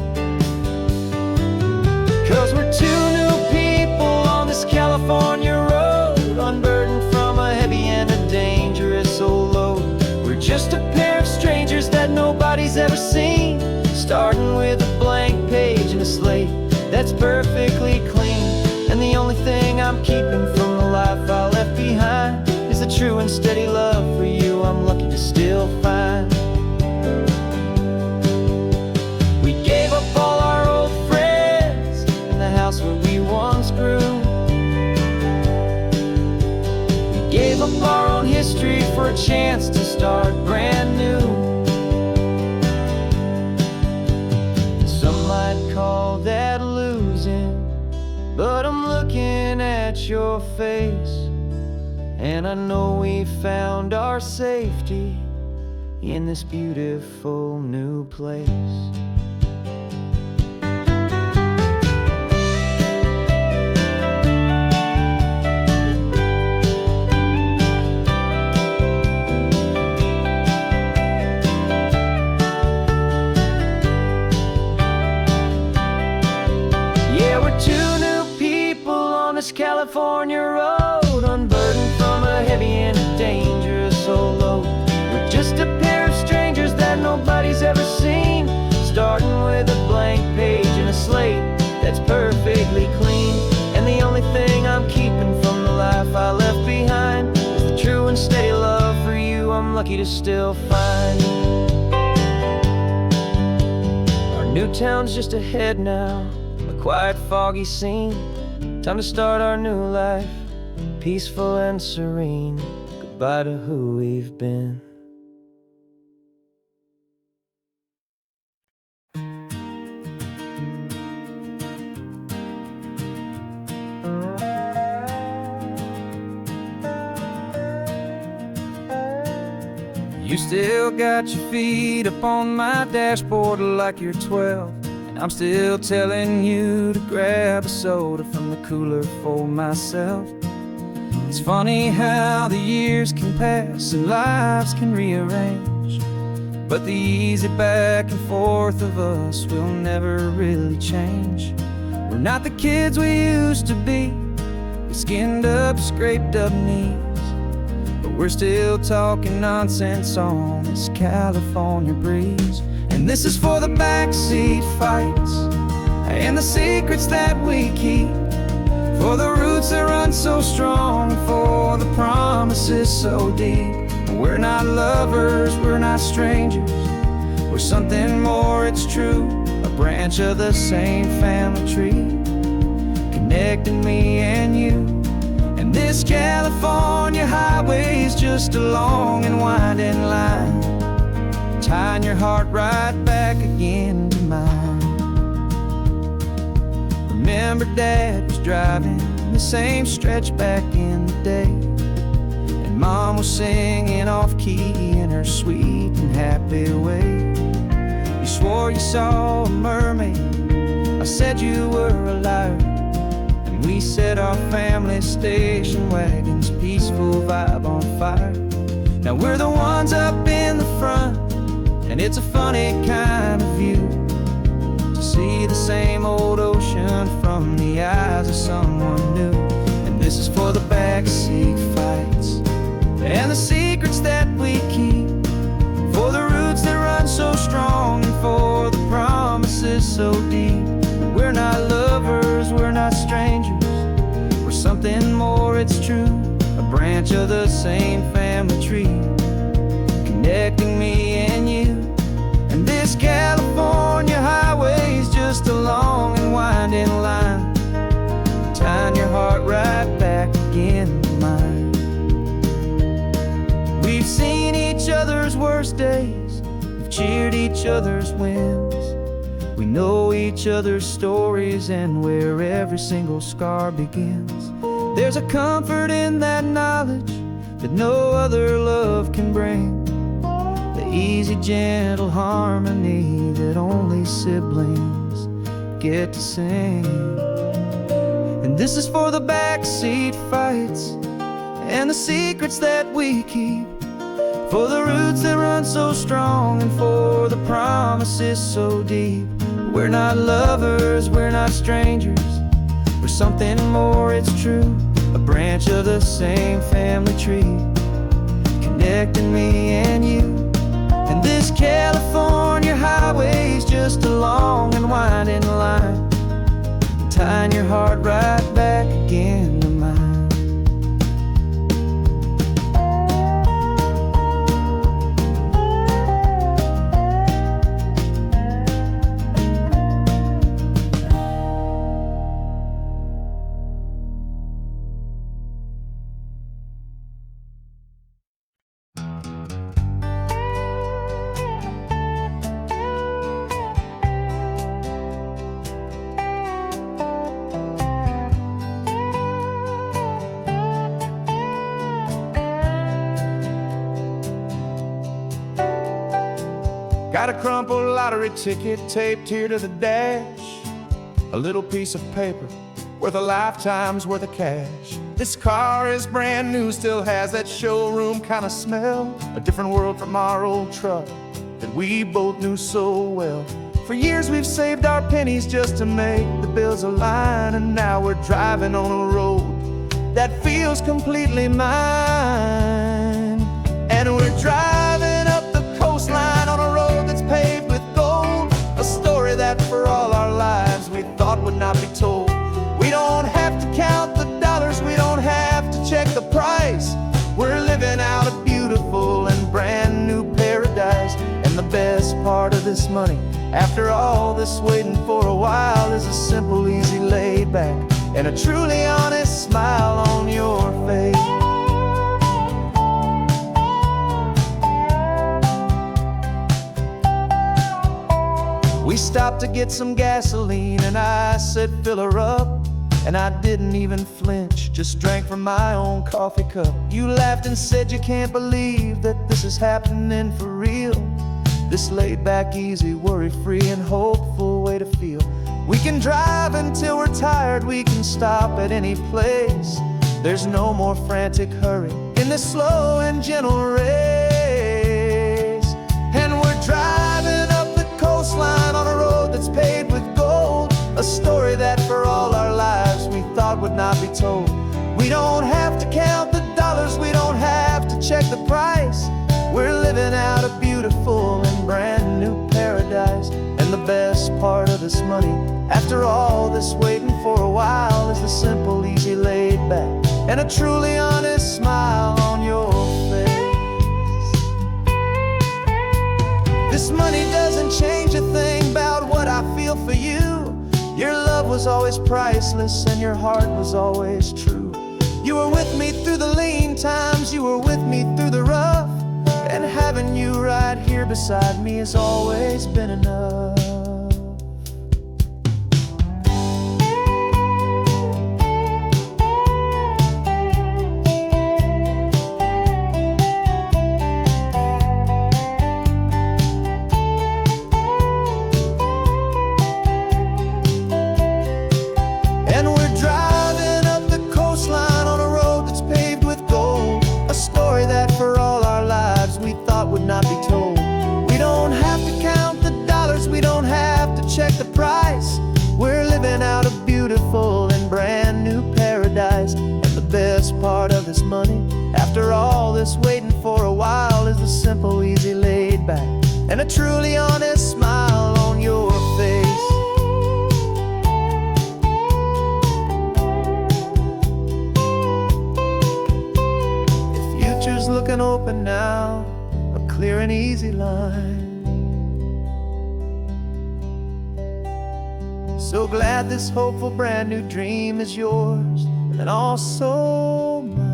'Cause we're two new people on this California road, unburdened from a heavy and a dangerous old load. We're just a pair of strangers that nobody's ever seen, starting with a blank page and a slate that's perfectly clean. And the only thing I'm keeping from the life I left behind is a true and steady love for you I'm lucky to still find. We gave up all our old friends and the house where we once grew. We gave up our own history for a chance to start brand new. Some might call that losing, but I'm looking at your face, and I know we found our safety in this beautiful new place. California road, unburdened from a heavy and a dangerous old load. We're just a pair of strangers that nobody's ever seen, starting with a blank page and a slate that's perfectly clean. And the only thing I'm keeping from the life I left behind is the true and steady love for you I'm lucky to still find. Our new town's just ahead now, a quiet foggy scene. Time to start our new life, peaceful and serene. Goodbye to who we've been. You still got your feet up on my dashboard like you're 12. I'm still telling you to grab a soda from the cooler for myself. It's funny how the years can pass and lives can rearrange, but the easy back and forth of us will never really change. We're not the kids we used to be, with skinned up, scraped up knees, but we're still talking nonsense on this California breeze. And this is for the backseat fights and the secrets that we keep, for the roots that run so strong, for the promises so deep. We're not lovers, we're not strangers, we're something more, it's true, a branch of the same family tree, connecting me and you. And this California highway is just a long and winding line, tying your heart right back again to mine. Remember Dad was driving the same stretch back in the day, and Mom was singing off-key in her sweet and happy way. You swore you saw a mermaid, I said you were a liar, and we set our family station wagon's peaceful vibe on fire. Now we're the ones up in the front, And it's a funny kind of view to see the same old ocean from the eyes of someone new. And this is for the backseat fights and the secrets that we keep, for the roots that run so strong and for the promises so deep. We're not lovers, we're not strangers, we're something more, it's true. A branch of the same family tree, connecting me and you. And this California highway's just a long and winding line, tying your heart right back again to mine. We've seen each other's worst days, we've cheered each other's wins. We know each other's stories and where every single scar begins. There's a comfort in that knowledge that no other love can bring, the easy, gentle harmony that only siblings get to sing. And this is for the backseat fights and the secrets that we keep, for the roots that run so strong and for the promises so deep. We're not lovers, we're not strangers, we're something more, it's true. A branch of the same family tree, connecting me and you. And this California highway's just a long and winding line, tying your heart right back again to mine. Got a crumpled lottery ticket taped here to the dash, a little piece of paper worth a lifetime's worth of cash. This car is brand new, still has that showroom kind of smell, a different world from our old truck that we both knew so well. For years we've saved our pennies just to make the bills align, and now we're driving on a road that feels completely mine. And we're driving up the coastline on a road that's paved with gold, a story that for all our lives we thought would not be told. We don't have to count the dollars, we don't have to check the price. We're living out a beautiful and brand new paradise. And the best part of this money, after all this waiting for a while, is a simple, easy, laid back and a truly honest smile on your face. We stopped to get some gasoline and I said fill her up, and I didn't even flinch, just drank from my own coffee cup. You laughed and said you can't believe that this is happening for real, this laid back, easy, worry-free and hopeful way to feel. We can drive until we're tired, we can stop at any place. There's no more frantic hurry in this slow and gentle race. And we're driving up the coastline on a road that's paved with gold, a story that for all our lives we thought would not be told. We don't have to count the dollars, we don't have to check the price. We're living out a beautiful and brand new paradise. And the best part of this money, after all this waiting for a while, is the simple, easy, laid back and a truly honest smile on your face. This money doesn't change a thing about what I feel for you. Your love was always priceless and your heart was always true. You were with me through the lean times, you were with me through the rough, and having you right here beside me has always been enough. And we're driving up the coastline on a road that's paved with gold, a story that for all our lives we thought would not be told. We don't have simple, easy, laid back, and a truly honest smile on your face. The future's looking open now, a clear and easy line. So glad this hopeful brand new dream is yours and also mine.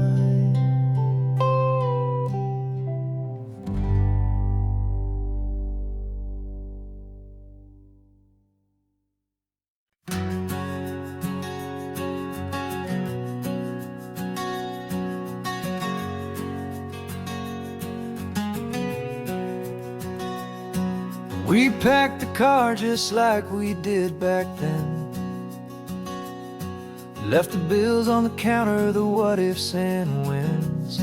We packed the car just like we did back then. Left the bills on the counter, the what ifs and whens.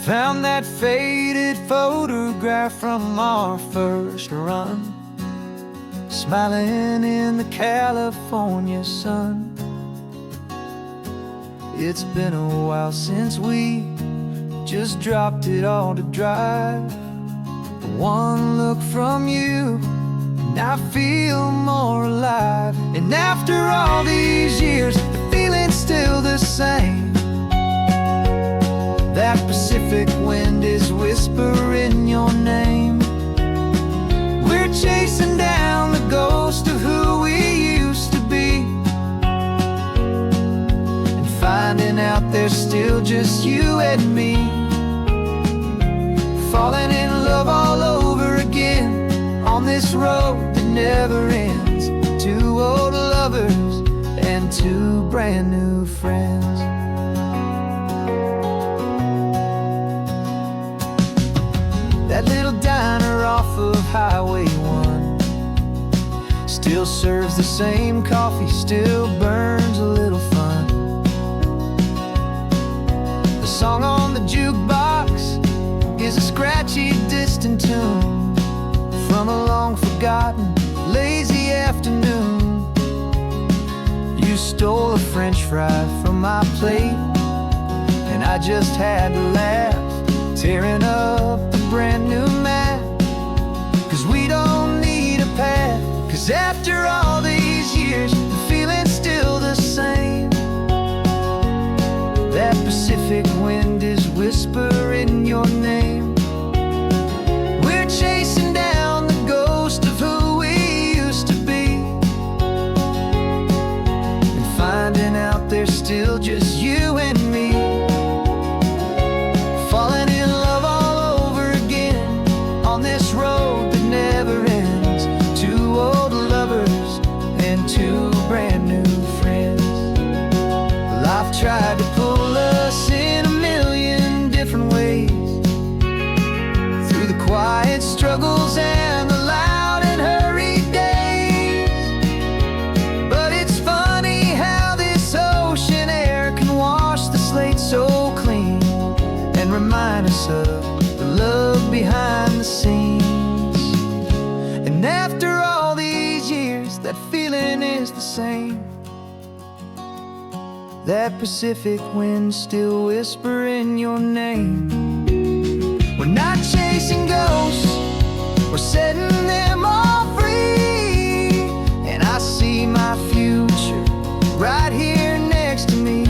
Found that faded photograph from our first run, smiling in the California sun. It's been a while since we just dropped it all to drive. One look from you, and I feel more alive. And after all these years, the feeling's still the same. That Pacific wind is whispering your name. We're chasing down the ghost of who we used to be, and finding out there's still just you and me. Falling in love all over again on this road that never ends. Two old lovers and two brand new friends. That little diner off of Highway 1 still serves the same coffee, still burns a little fun. The song on the jukebox is a scratchy, distant tune from a long-forgotten, lazy afternoon. You stole a French fry from my plate, and I just had to laugh, tearing up the brand new map. 'Cause we don't need a path, 'cause after all these years, the feeling's still the same. That Pacific wind is whispering your name. We're chasing down the ghost of who we used to be, and finding out there's still just you and me. Falling in love all over again on this road that never ends. Two old lovers and two brand new friends. Life tried to pull us in a million different ways, through the quiet struggles and the loud and hurried days. But it's funny how this ocean air can wash the slate so clean, and remind us of the love behind the scenes. And after all these years, that feeling is the same. That Pacific wind still whispering your name. We're not chasing ghosts, we're setting them all free. And I see my future right here next to me.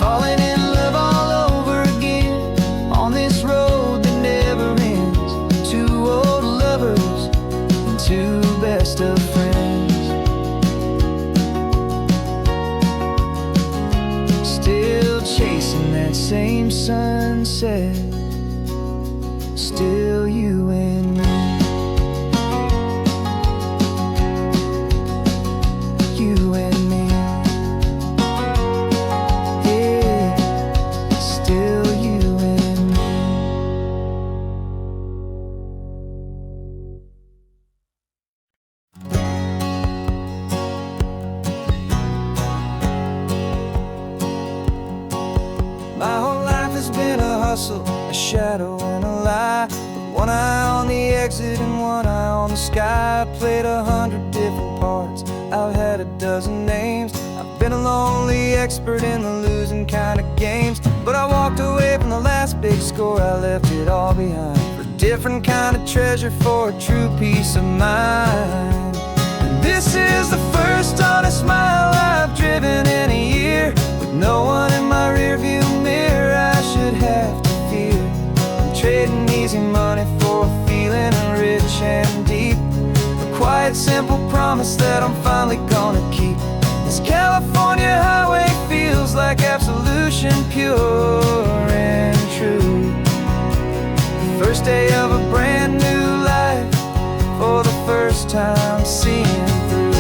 Falling in love all over again on this road that never ends. Two old lovers and two best of friends. Still chasing that same sunset, still you and me. You and me. Yeah, still you and me. My whole life has been a hustle, a shadow and a lie. With one eye on the exit and one eye on the sky. I played 100 different parts, I've had a dozen names. I've been a lonely expert in the losing kind of games. But I walked away from the last big score, I left it all behind for a different kind of treasure, for a true peace of mind. And this is the first honest mile I've driven in a year, with no one in my rearview mirror I should have to fear. I'm trading easy money for a feeling rich and deep, a quiet, simple promise that I'm finally gonna keep. This California highway feels like absolution, pure and true. The first day of a brand new life, for the first time seeing through.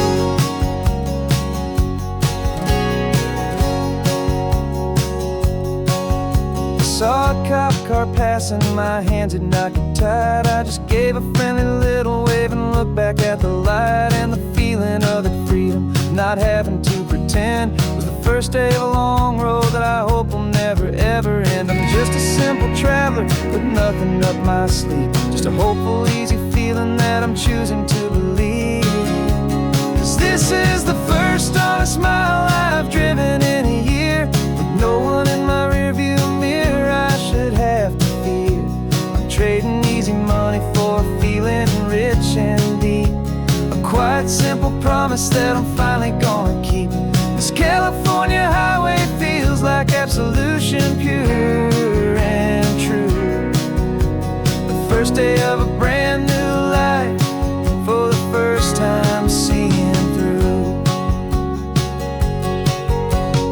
I saw a cop car passing, my hands had not got tied. I just gave a friendly little wave and looked back at the light, and the feeling of the freedom, not having to pretend, was the first day of a long road that I hope will never ever end. I'm just a simple traveler with nothing up my sleeve, just a hopeful, easy feeling that I'm choosing to believe. 'Cause this is the first honest mile I've driven in a year, with no one in my rearview mirror I should have to fear. I'm trading easy money for a feeling rich and deep, a quiet, simple promise that I'm finally gonna keep. This California highway feels like absolution, pure and true. The first day of a brand new life, for the first time seeing through.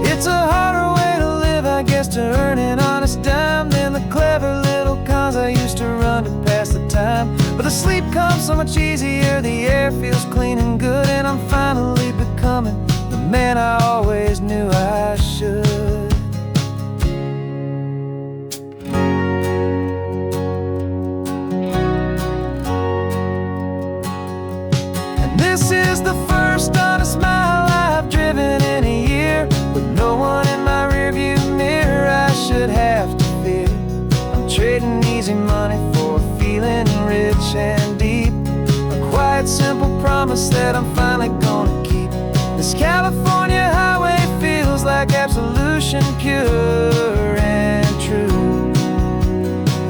It's a harder way to live, I guess, to earn an honest dime than the clever little cons I used to run to pass the time. But the sleep comes so much easier, the air feels clean and good, and I'm finally becoming the man I always knew I should. And this is the first honest mile I've driven in a year, with no one in my rearview mirror I should have to fear. I'm trading easy money for a feeling rich and deep, a quiet, simple promise that I'm finally gonna keep. This California highway feels like absolution, pure and true.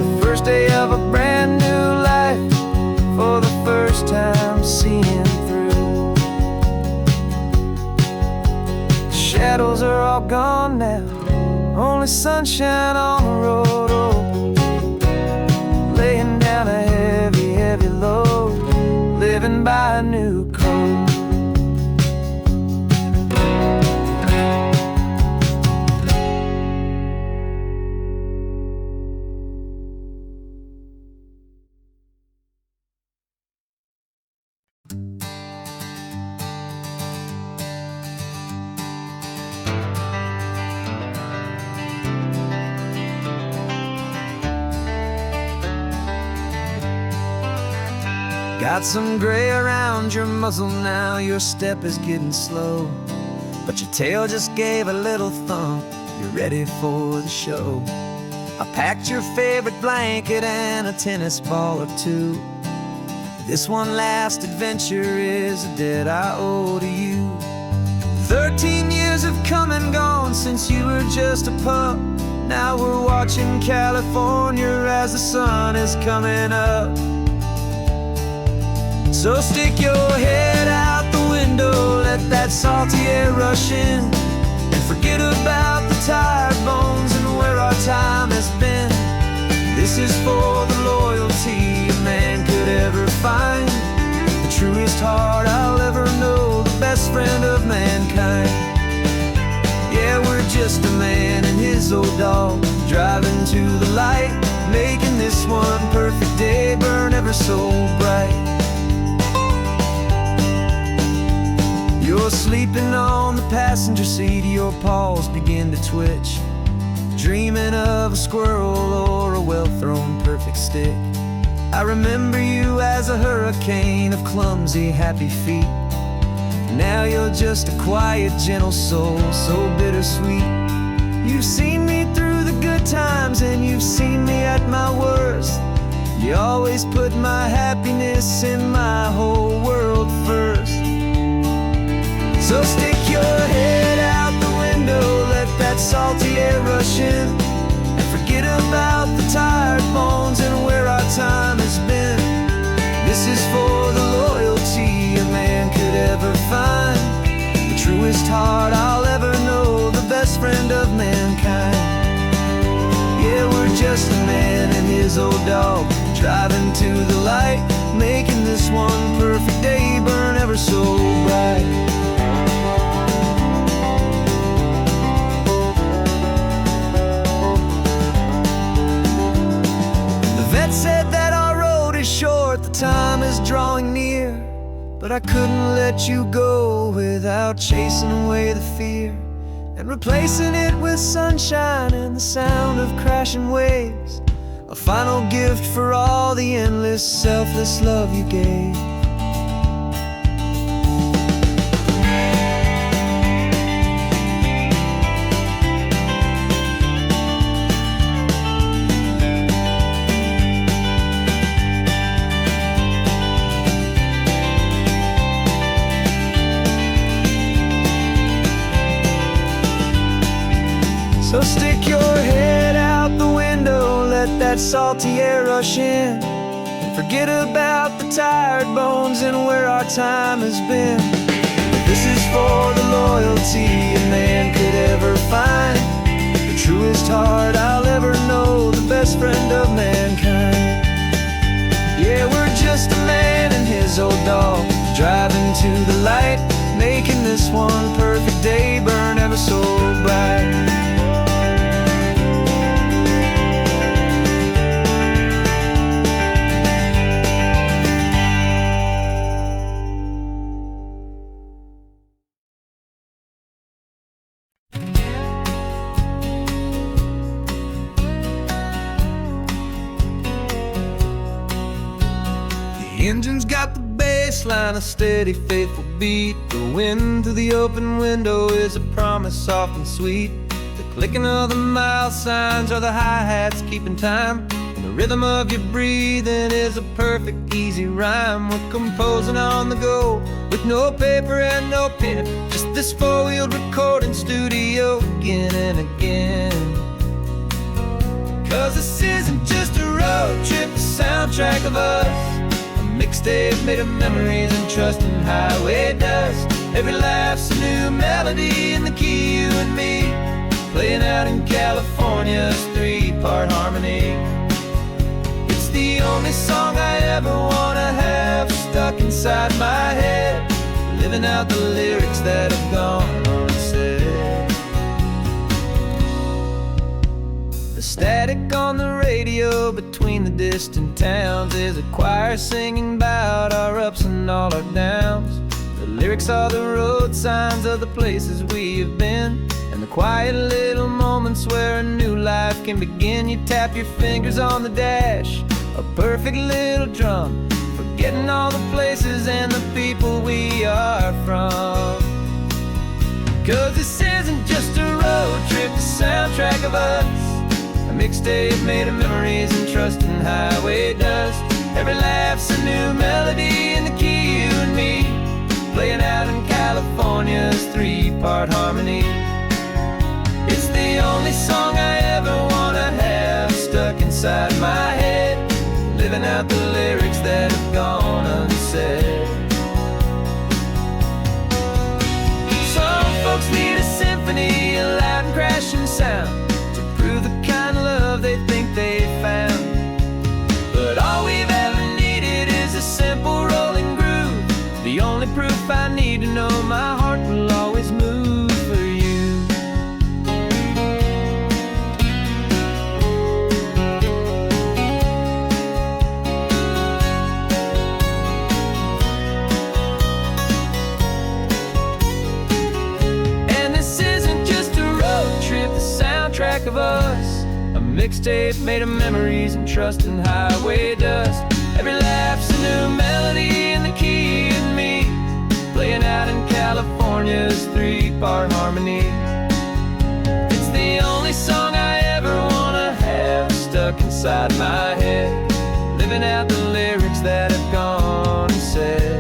The first day of a brand new life, for the first time seeing through. The shadows are all gone now, only sunshine on the road. Oh, laying down a heavy, heavy load, living by a new code. Got some gray around your muzzle now, your step is getting slow, but your tail just gave a little thump, you're ready for the show. I packed your favorite blanket and a tennis ball or two. This one last adventure is a debt I owe to you. 13 years have come and gone since you were just a pup. Now we're watching California as the sun is coming up. So stick your head out the window, let that salty air rush in, and forget about the tired bones and where our time has been. This is for the loyalty a man could ever find, the truest heart I'll ever know, the best friend of mankind. Yeah, we're just a man and his old dog, driving to the light, making this one perfect day burn ever so bright. You're sleeping on the passenger seat, your paws begin to twitch, dreaming of a squirrel or a well-thrown perfect stick. I remember you as a hurricane of clumsy, happy feet. Now you're just a quiet, gentle soul, so bittersweet. You've seen me through the good times and you've seen me at my worst. You always put my happiness in my whole world first. So stick your head out the window, let that salty air rush in, about the tired bones and where our time has been. This is for the loyalty a man could ever find, the truest heart I'll ever know, the best friend of mankind. Yeah, we're just a man and his old dog, driving to the light, making this one perfect day burn ever so bright. Said that our road is short, the time is drawing near, but I couldn't let you go without chasing away the fear and replacing it with sunshine and the sound of crashing waves, a final gift for all the endless selfless love you gave. So stick your head out the window, let that salty air rush in, and forget about the tired bones and where our time has been. This is for the loyalty a man could ever find, the truest heart I'll ever know, the best friend of mankind. Yeah, we're just a man and his old dog, driving to the light, making this one perfect day burn ever so bright. The engine's got the bass line, a steady, faithful beat. The wind through the open window is a promise soft and sweet. The clicking of the mile signs are the hi-hats keeping time, and the rhythm of your breathing is a perfect, easy rhyme. We're composing on the go with no paper and no pen, just this four-wheeled recording studio again and again. 'Cause this isn't just a road trip, the soundtrack of us, mixtape made of memories and trust in highway dust. Every laugh's a new melody in the key, you and me, playing out in California's three-part harmony. It's the only song I ever wanna have stuck inside my head, living out the lyrics that have gone unsaid. The static on the radio between the distant towns is a choir singing about our ups and all our downs. The lyrics are the road signs of the places we have been, and the quiet little moments where a new life can begin. You tap your fingers on the dash, a perfect little drum, forgetting all the places and the people we are from. 'Cause this isn't just a road trip, the soundtrack of us, a mixtape made of memories and trust in highway dust. Every laugh's a new melody in the key, you and me, playing out in California's three-part harmony. It's the only song I ever wanna have stuck inside my head, living out the lyrics that have gone unsaid. Some folks need a symphony, a loud and crashing sound, to prove the kind of love they think they found. But all we've ever needed is a simple rolling groove, the only proof I need to know my heart will always move for you. And this isn't just a road trip, the soundtrack of us, a mixtape made of memories and trust in highway dust. Every laugh's a new melody in the key, and me, playing out in California's three-part harmony. It's the only song I ever wanna have stuck inside my head, living out the lyrics that have gone unsaid.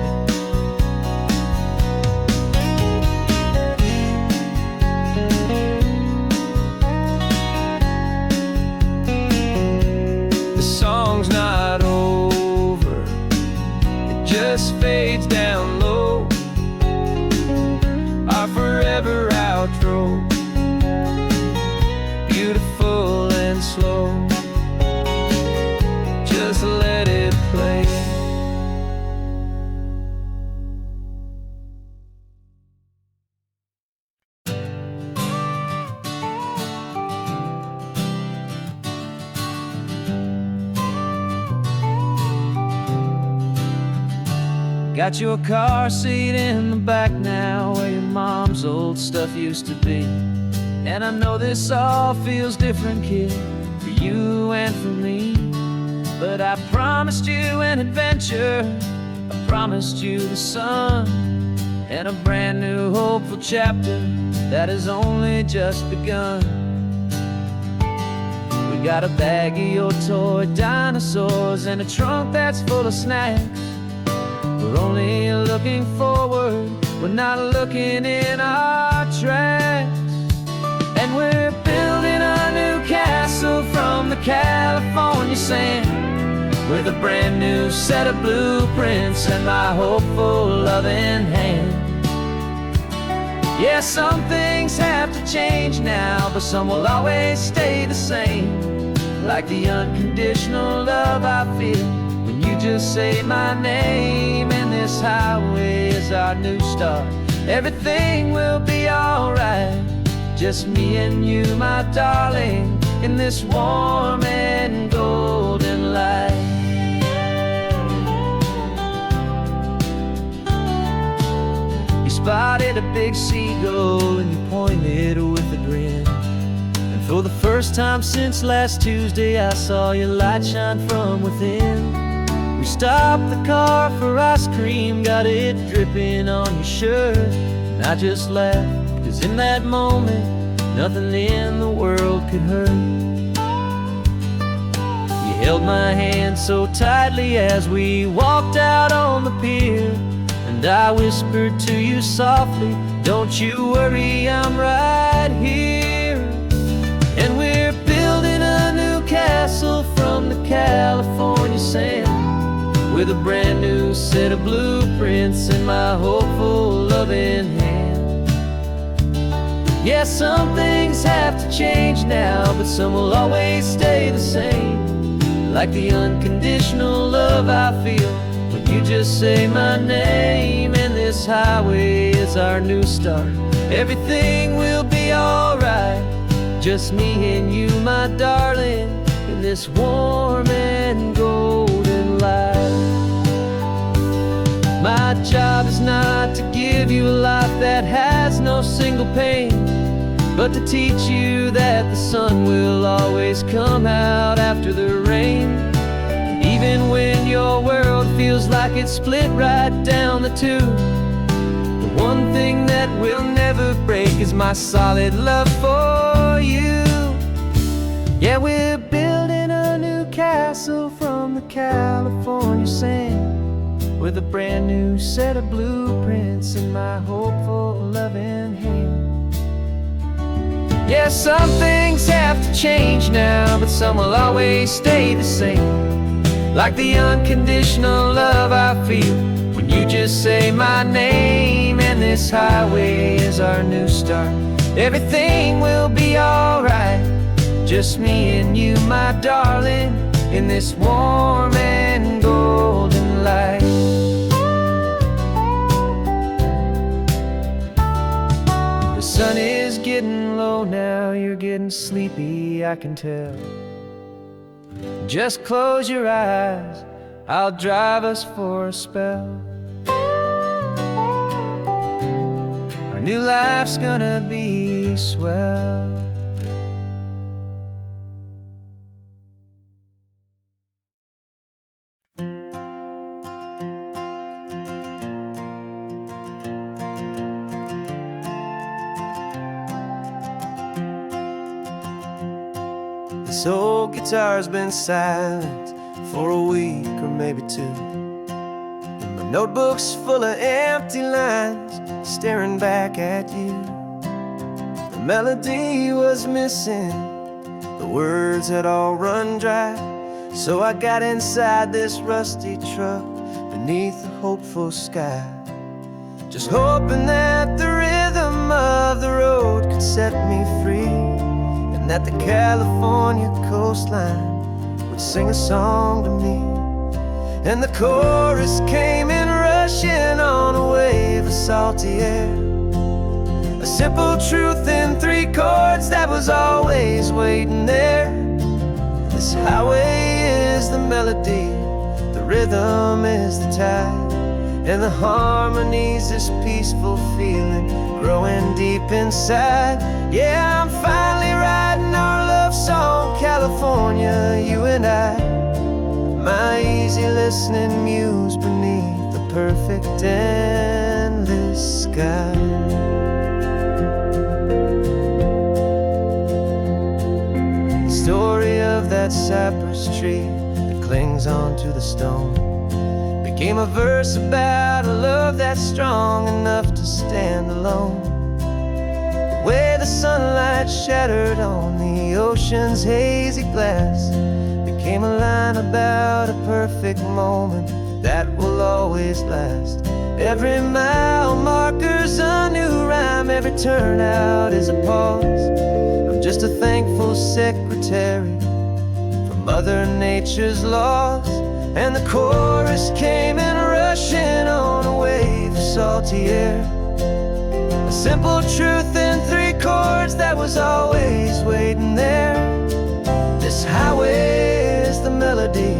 Got your car seat in the back now, where your mom's old stuff used to be. And I know this all feels different, kid, for you and for me. But I promised you an adventure, I promised you the sun, and a brand new hopeful chapter that has only just begun. We got a bag of your toy dinosaurs and a trunk that's full of snacks. We're only looking forward, we're not looking in our tracks. And we're building a new castle from the California sand, with a brand new set of blueprints and my hopeful loving hand. Yeah, some things have to change now, but some will always stay the same. Like the unconditional love I feel when you just say my name. And this highway is our new start, everything will be alright. Just me and you, my darling, in this warm and golden light. You spotted a big seagull and you pointed with a grin. And for the first time since last Tuesday, I saw your light shine from within. We stopped the car for ice cream, got it dripping on your shirt. And I just laughed, 'cause in that moment, nothing in the world could hurt. You held my hand so tightly as we walked out on the pier, and I whispered to you softly, don't you worry, I'm right here. And we're building a new castle from the California sand, with a brand new set of blueprints in my hopeful loving hand. Yeah, some things have to change now, but some will always stay the same. Like the unconditional love I feel when you just say my name. And this highway is our new start, everything will be alright. Just me and you, my darling, in this warm and golden light. My job is not to give you a life that has no single pain, but to teach you that the sun will always come out after the rain. Even when your world feels like it's split right down the two, the one thing that will never break is my solid love for you. Yeah, we're building a new castle from the California sand, with a brand new set of blueprints in my hopeful loving hand. Yeah, some things have to change now, but some will always stay the same. Like the unconditional love I feel when you just say my name. And this highway is our new start, everything will be alright. Just me and you, my darling, in this warm and golden light. The sun is getting low now, you're getting sleepy, I can tell. Just close your eyes, I'll drive us for a spell. Our new life's gonna be swell. This old guitar's been silent for a week or maybe two, and my notebook's full of empty lines staring back at you. The melody was missing, the words had all run dry, so I got inside this rusty truck beneath a hopeful sky, just hoping that the rhythm of the road could set me free, that the California coastline would sing a song to me. And the chorus came in rushing on a wave of salty air, a simple truth in 3 chords that was always waiting there. This highway is the melody, the rhythm is the tide, and the harmonies, this peaceful feeling growing deep inside. Yeah, I'm finally writing our love song, California, you and I. My easy listening muse beneath the perfect endless sky. The story of that cypress tree that clings onto the stone became a verse about a love that's strong enough to stand alone. Where the sunlight shattered on the ocean's hazy glass became a line about a perfect moment that will always last. Every mile marker's a new rhyme, every turnout is a pause. I'm just a thankful secretary for Mother Nature's laws. And the chorus came in rushing on a wave of salty air. A simple truth in 3 chords that was always waiting there. This highway is the melody,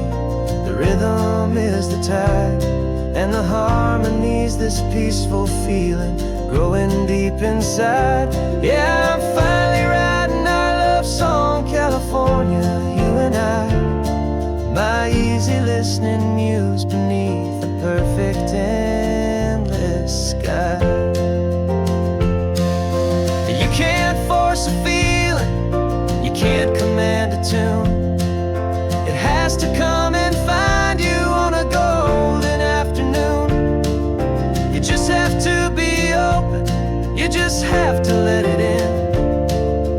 the rhythm is the tide, and the harmony's this peaceful feeling growing deep inside. Yeah, I'm finally writing our love song, California, you and I. My easy listening muse beneath the perfect endless sky. You can't force a feeling, you can't command a tune. It has to come and find you on a golden afternoon. You just have to be open, you just have to let it in.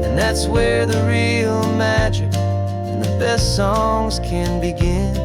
And that's where the real magic and the best songs can begin.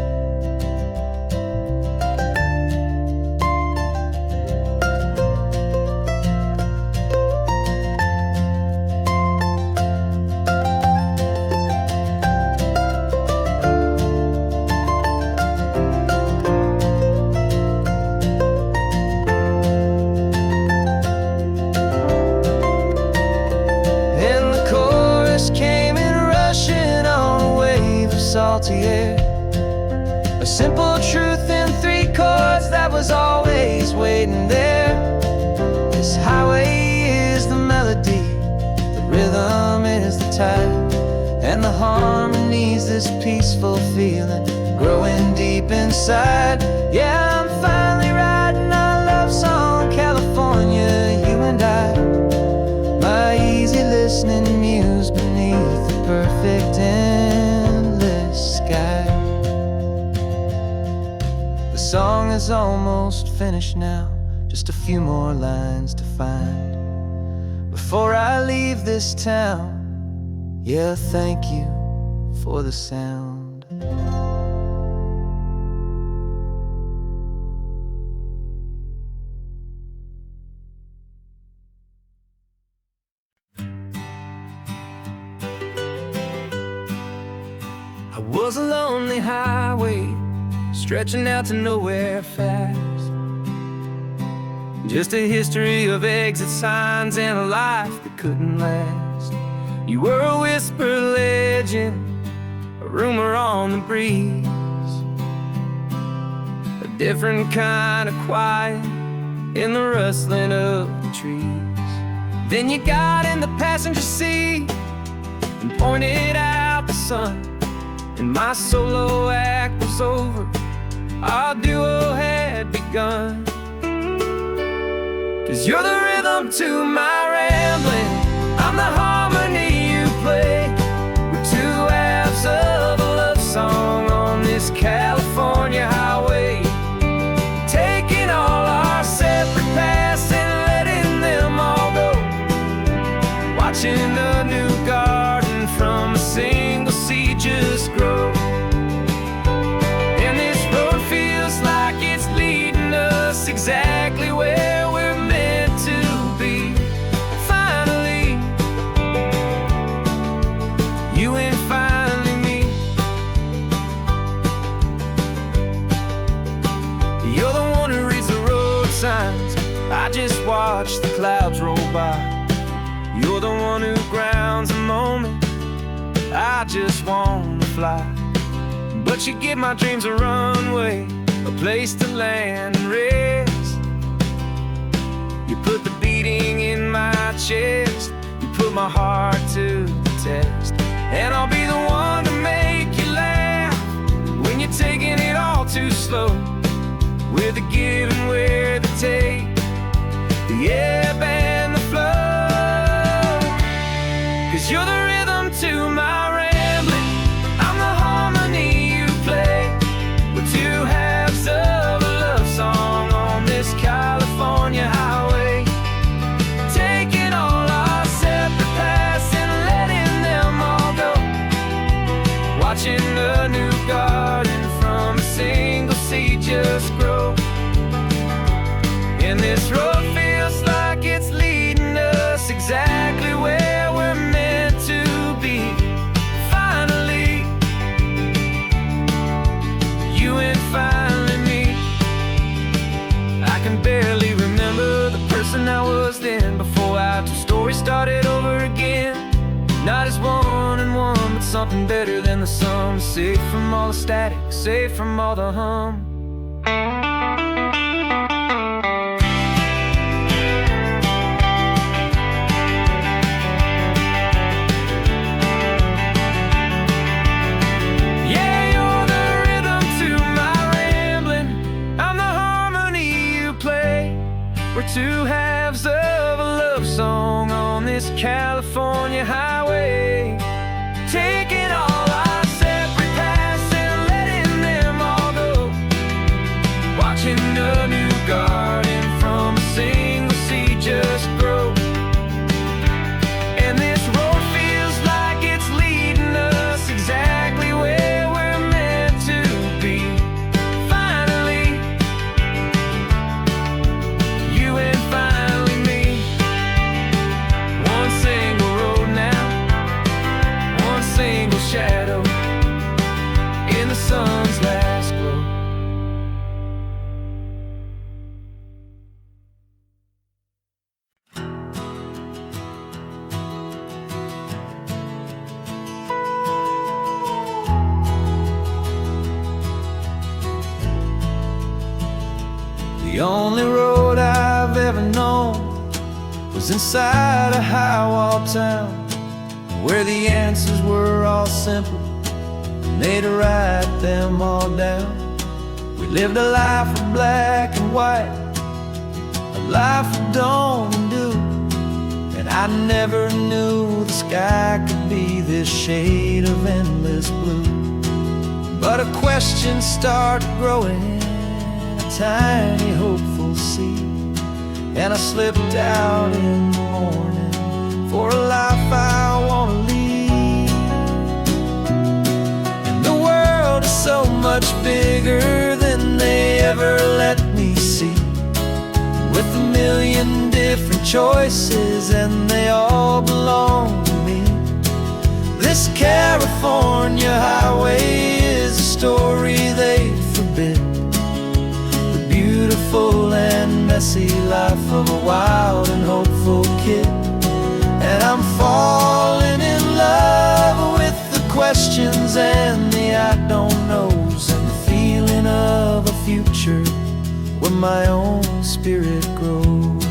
And the chorus came in rushing on a wave of salty air. A simple truth in 3 chords that was always waiting there. This highway is the melody, the rhythm is the tide, and the harmony's this peaceful feeling growing deep inside. Yeah, I'm finally writing our love song, California, you and I. My easy listening muse beneath the perfect endless sky. The song is almost finished now, just a few more lines to find before I leave this town. Yeah, thank you for the sound. I was a lonely highway stretching out to nowhere fast. Just a history of exit signs and a life that couldn't last. You were a whisper legend, a rumor on the breeze, a different kind of quiet in the rustling of the trees. Then you got in the passenger seat and pointed out the sun, and my solo act was over, our duo had begun. 'Cause you're the rhythm to my rambling, I'm the harmony you play. We're 2 halves of a love song on this California highway, taking all our separate paths and letting them all go. Watching a new garden from a single seed just grow. And this road feels like it's leading us exactly where we're meant to be. Finally, you and finally me. You're the one who reads the road signs, I just watch the clouds roll by. You're the one who grounds the moment, I just wanna fly. But you give my dreams a runway, a place to land and rest. chest. You put my heart to the test. And I'll be the one to make you laugh when you're taking it all too slow, with the give and with the take, the ebb and the flow. 'Cause you're the rhythm to my rambling, I'm the harmony you play. We're two halves of a love song on this California highway, taking all our separate paths and letting them all go, watching the new garden from a single seed just grow. And this road feels like it's leading us exactly where we're meant to be. Finally, you and finally me. I can barely remember the person I was then, before our two stories started over again. Not as one and one, but something better than the sum. Safe from all the static, safe from all the hum. Yeah, you're the rhythm to my rambling, I'm the harmony you play. We're two halves of a love song on this California highway, taking all our separate paths and letting them all go, watching a new garden from a single seed just grow. And this road feels like it's leading us exactly where we're meant to be. Finally, you and finally me. One single road now, one single shadow in the sun's last glow. The only road I've ever known was inside a high-wall town, where the answers were all simple and they'd write them all down. We lived a life of black and white, a life of dawn and dew, and I never knew the sky could be this shade of endless blue. But a question started growing, a tiny hopeful seed, and I slipped out in the morning for a life I want to lead. And the world is so much bigger than they ever let me see, with a million different choices and they all belong to me. This California highway is a story they forbid, the beautiful and messy life of a wild and hopeful kid. And I'm falling in love with the questions and the I don't knows, and the feeling of a future where my own spirit grows.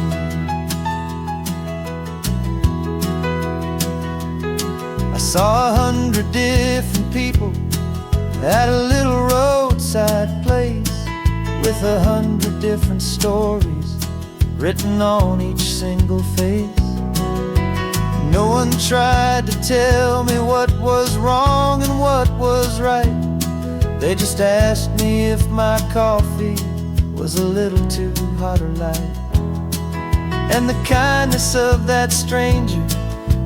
I saw 100 different people at a little roadside place, with 100 different stories written on each single face. No one tried to tell me what was wrong and what was right. They just asked me if my coffee was a little too hot or light. And the kindness of that stranger,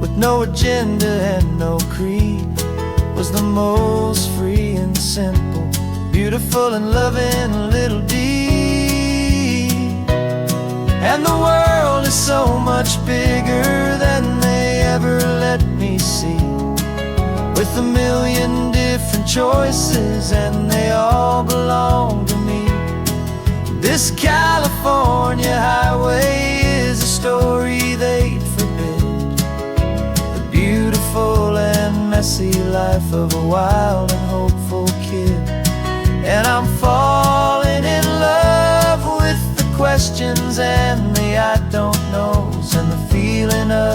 with no agenda and no creed, was the most free and simple, beautiful and loving little deed. And the world is so much bigger than they ever let me see, with a million different choices and they all belong to me. This California highway is a story they'd forbid, the beautiful and messy life of a wild and hopeful kid. And I'm falling in love with the questions and the I don't knows, and the feeling of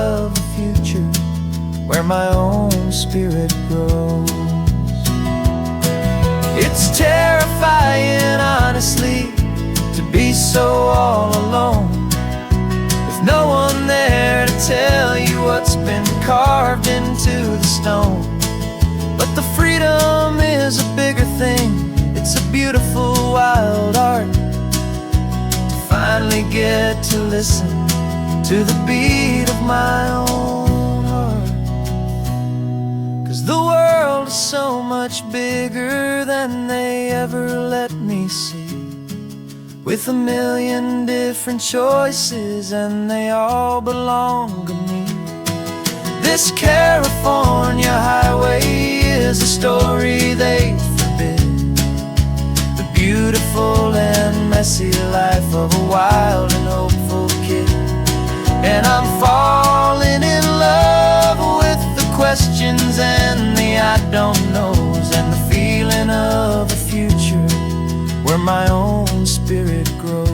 where my own spirit grows. It's terrifying, honestly, to be so all alone, with no one there to tell you what's been carved into the stone. But the freedom is a bigger thing. It's a beautiful wild art to finally get to listen to the beat of my own heart. 'Cause the world is so much bigger than they ever let me see, with a million different choices and they all belong to me. This California highway is a story they forbid, the beautiful and messy life of a wild and hopeful kid. And I'm falling in love with the questions and the I don't knows, and the feeling of a future where my own spirit grows.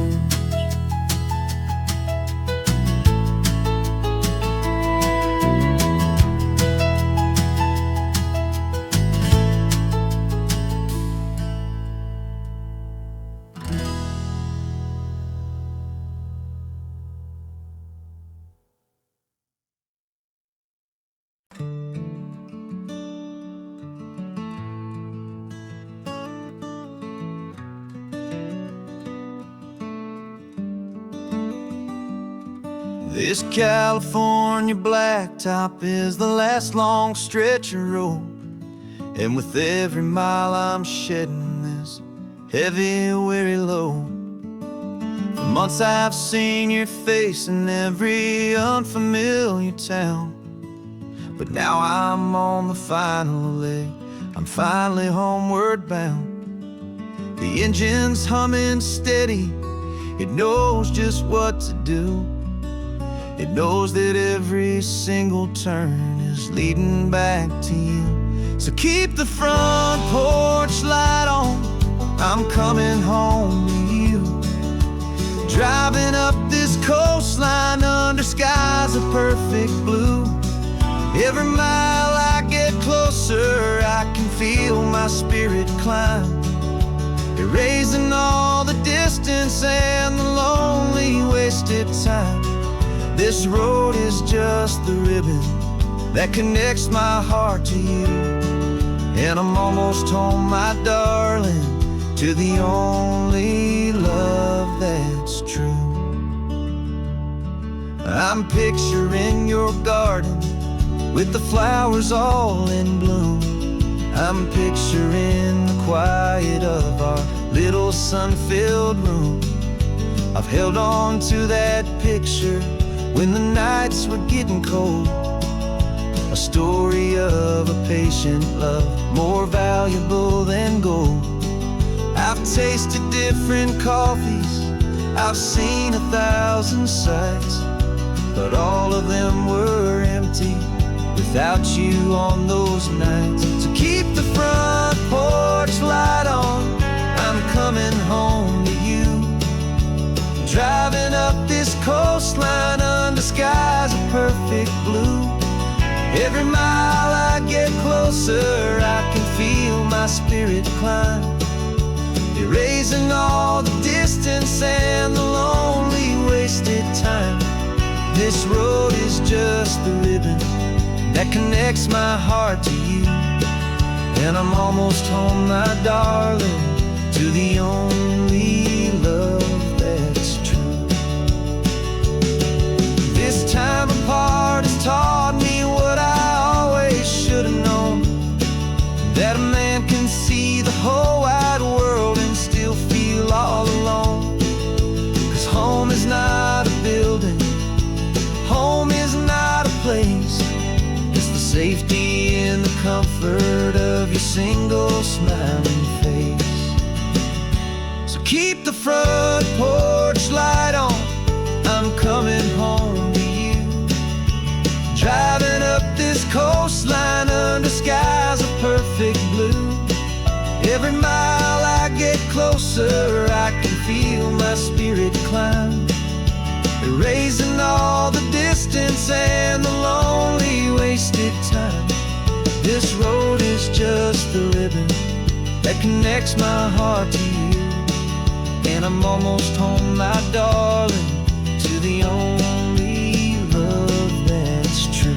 This California blacktop is the last long stretch of road, and with every mile I'm shedding this heavy, weary load. For months I've seen your face in every unfamiliar town, but now I'm on the final leg. I'm finally homeward bound. The engine's humming steady, it knows just what to do. It knows that every single turn is leading back to you. So keep the front porch light on, I'm coming home to you. Driving up this coastline under skies of perfect blue. Every mile I get closer, I can feel my spirit climb, erasing all the distance and the lonely wasted time. This road is just the ribbon that connects my heart to you, and I'm almost home, my darling, to the only love that's true. I'm picturing your garden with the flowers all in bloom. I'm picturing the quiet of our little sun-filled room. I've held on to that picture when the nights were getting cold, a story of a patient love more valuable than gold. I've tasted different coffees, I've seen 1,000 sights, but all of them were empty without you on those nights. So keep the front porch light on, I'm coming home to you. Driving up this coastline under skies of perfect blue. Every mile I get closer, I can feel my spirit climb, erasing all the distance and the lonely wasted time. This road is just the ribbon that connects my heart to you, and I'm almost home, my darling, to the only love that's true. This time apart has taught me what I always should have known, that a man can see the whole wide world and still feel all alone. 'Cause home is not a building, home is not a place, it's the safety and the comfort of your single smiling face. So keep the front porch light on, I'm coming home to you. Driving up this coastline under skies of perfect blue. Every mile I get closer, I can feel my spirit climb, erasing all the distance and the lonely wasted time. the ribbon that connects my heart to you. And I'm almost home, my darling, to the only love that's true.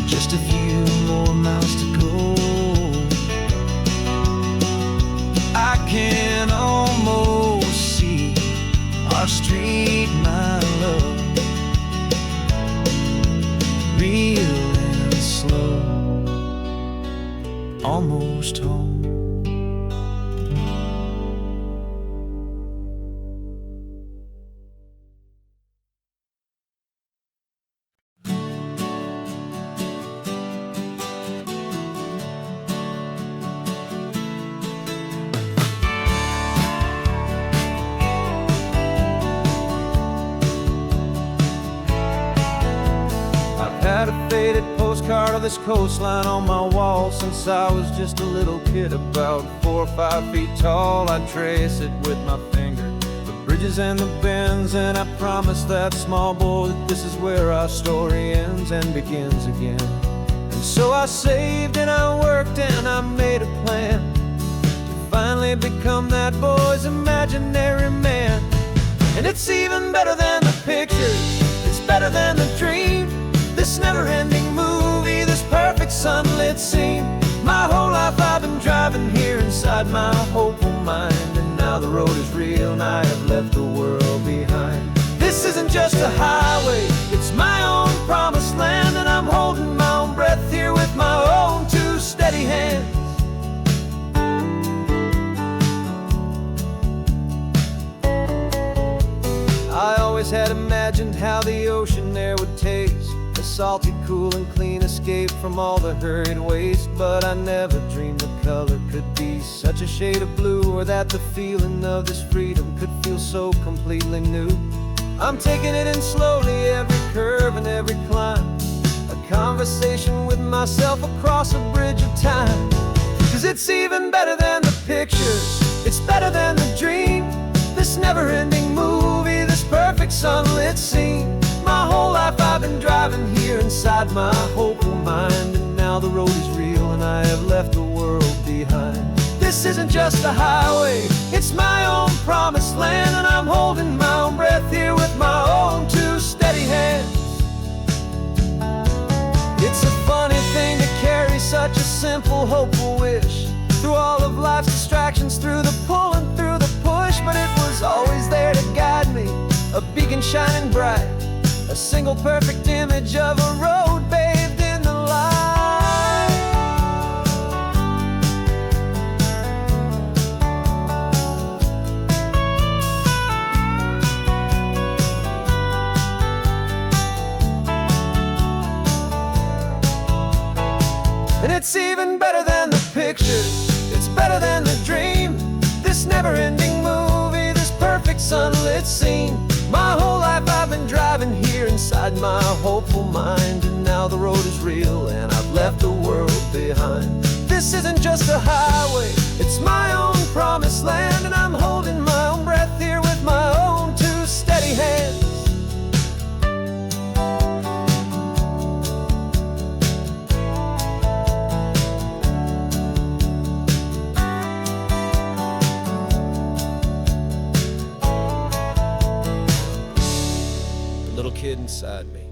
Just a few more miles to go. I can almost see our street, my love, real and slow, almost home. Had a faded postcard of this coastline on my wall since I was just a little kid, about 4 or 5 feet tall. I'd trace it with my finger, the bridges and the bends, and I promised that small boy that this is where our story ends and begins again. And so I saved and I worked and I made a plan to finally become that boy's imaginary man. And it's even better than the pictures, it's better than the dream. This never-ending movie, this perfect sunlit scene. My whole life I've been driving here inside my hopeful mind, and now the road is real and I have left the world behind. This isn't just a highway, it's my own promised land, and I'm holding my own breath here with my own 2 steady hands. I always had imagined how the ocean there would taste, a salty, cool and clean escape from all the hurried waste. But I never dreamed the color could be such a shade of blue, or that the feeling of this freedom could feel so completely new. I'm taking it in slowly, every curve and every climb, a conversation with myself across a bridge of time. 'Cause it's even better than the pictures, it's better than the dream. This never-ending movie, this perfect sunlit scene. My whole life I've been driving here inside my hopeful mind, and now the road is real and I have left the world behind. This isn't just a highway, it's my own promised land, and I'm holding my own breath here with my own 2 steady hands. It's a funny thing to carry such a simple, hopeful wish through all of life's distractions, through the pull and through the push. But it was always there to guide me, a beacon shining bright, a single perfect image of a road bathed in the light. And it's even better than the pictures, it's better than the dream. This never-ending movie, this perfect sunlit scene. My whole life I've been driving here inside my hopeful mind, and now the road is real and I've left the world behind. This isn't just a highway, it's my own promised land, and I'm holding my own breath here with my own 2 steady hands. Little kid inside me.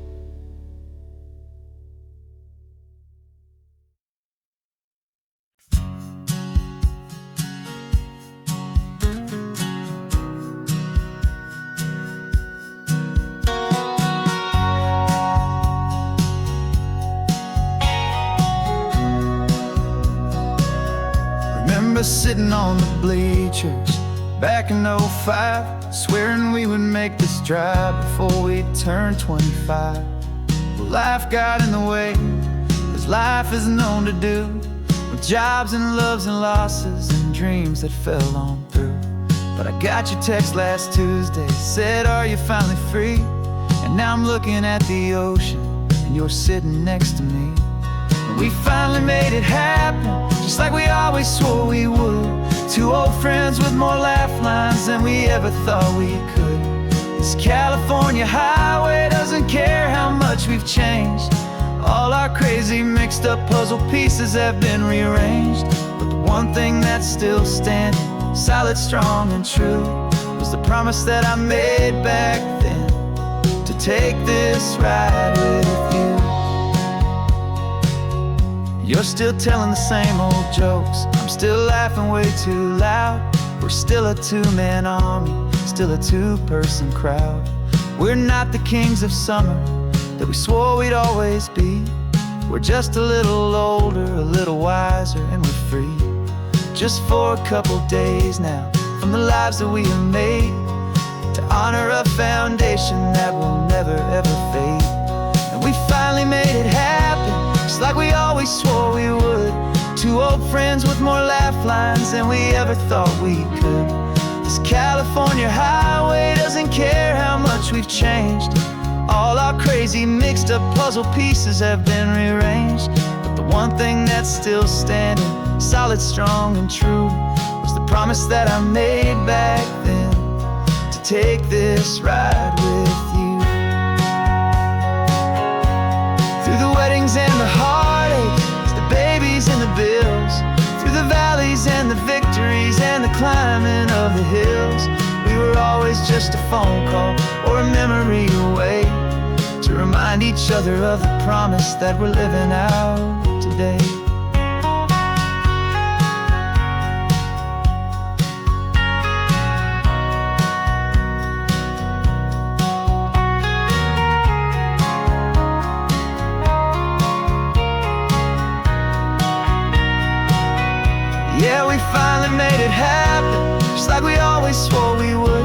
Remember sitting on the bleachers back in '05, swearing we would make this drive before we turned 25. Well, life got in the way, as life is known to do, with jobs and loves and losses and dreams that fell on through. But I got your text last Tuesday, said, are you finally free? And now I'm looking at the ocean, and you're sitting next to me. And we finally made it happen, just like we always swore we would. 2 old friends with more laugh lines than we ever thought we could. This California highway doesn't care how much we've changed. All our crazy mixed up puzzle pieces have been rearranged, but the one thing that's still standing, solid, strong, and true, was the promise that I made back then, to take this ride with you. You're still telling the same old jokes, I'm still laughing way too loud. We're still a two-man army, still a two-person crowd. We're not the kings of summer that we swore we'd always be. We're just a little older, a little wiser, and we're free. Just for a couple days now, from the lives that we have made, to honor a foundation that will never ever fade. And we finally made it happen, just like we always swore we would. Two old friends with more laugh lines than we ever thought we could. This California highway doesn't care how much we've changed. All our crazy mixed up puzzle pieces have been rearranged, but the one thing that's still standing, solid, strong, and true, was the promise that I made back then, to take this ride with you. Through the weddings and the heartaches, the babies and the bills, through the valleys and the victories and the climbing of the hills, we were always just a phone call or a memory away, to remind each other of the promise that we're living out today. Yeah, we finally made it happen, just like we always swore we would.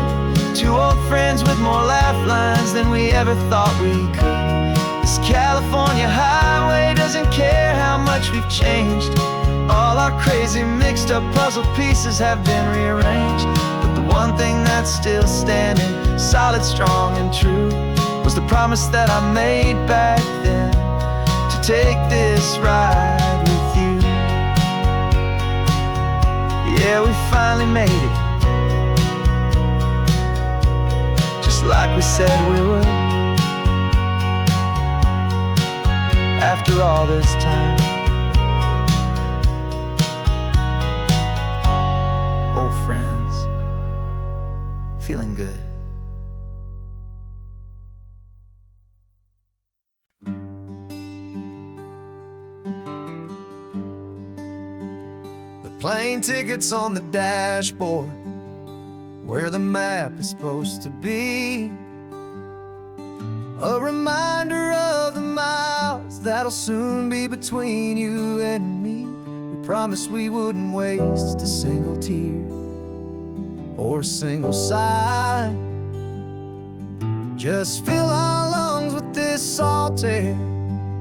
Two old friends with more laugh lines than we ever thought we could. This California highway doesn't care how much we've changed. All our crazy mixed up puzzle pieces have been rearranged, but the one thing that's still standing, solid, strong, and true, was the promise that I made back then, to take this ride with you. Yeah, we finally made it, just like we said we would. After all this time, old friends, feeling good. Plane tickets on the dashboard, where the map is supposed to be. A reminder of the miles that'll soon be between you and me. We promised we wouldn't waste a single tear or a single sigh. Just fill our lungs with this salt air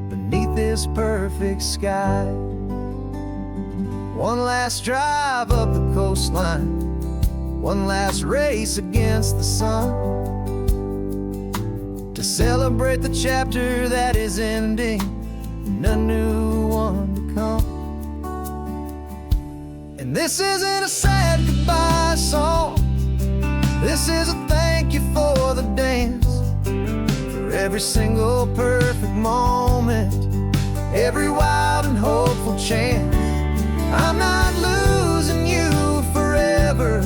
beneath this perfect sky. One last drive up the coastline, one last race against the sun, to celebrate the chapter that is ending and a new one to come. And this isn't a sad goodbye song, this is a thank you for the dance, for every single perfect moment, every wild and hopeful chance. I'm not losing you forever,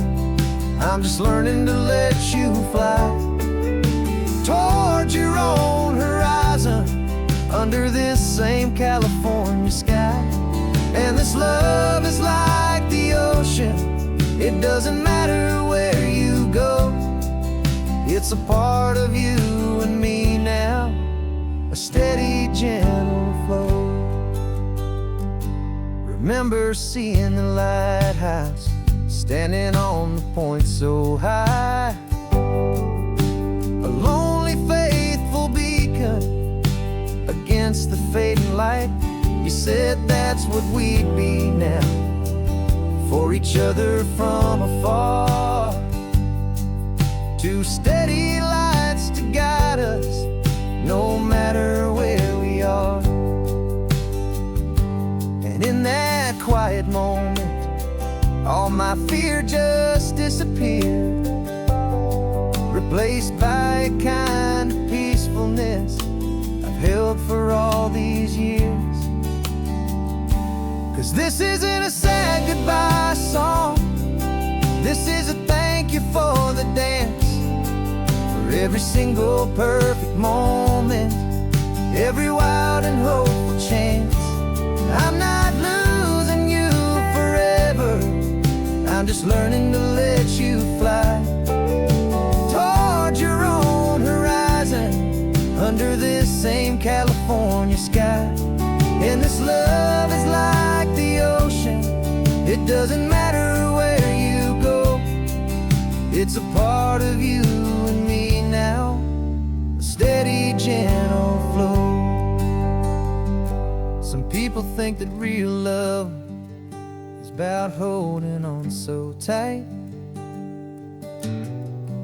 I'm just learning to let you fly towards your own horizon, under this same California sky. And this love is like the ocean, it doesn't matter where you go, it's a part of you and me now, a steady, gentle flow. Remember seeing the lighthouse, standing on the point so high, a lonely, faithful beacon against the fading light. You said that's what we'd be now, for each other from afar. Two steady lights to guide us, no matter where we are. And in that quiet moment, all my fear just disappeared, replaced by a kind of peacefulness I've held for all these years. 'Cause this isn't a sad goodbye song, this is a thank you for the dance, for every single perfect moment, every wild and hopeful chance. I'm not losing you forever, I'm just learning to let you fly toward your own horizon, under this same California sky. And this love is like the ocean, it doesn't matter where you go, it's a part of you and me now, a steady, gentle flow. Some people think that real love is about holding on so tight.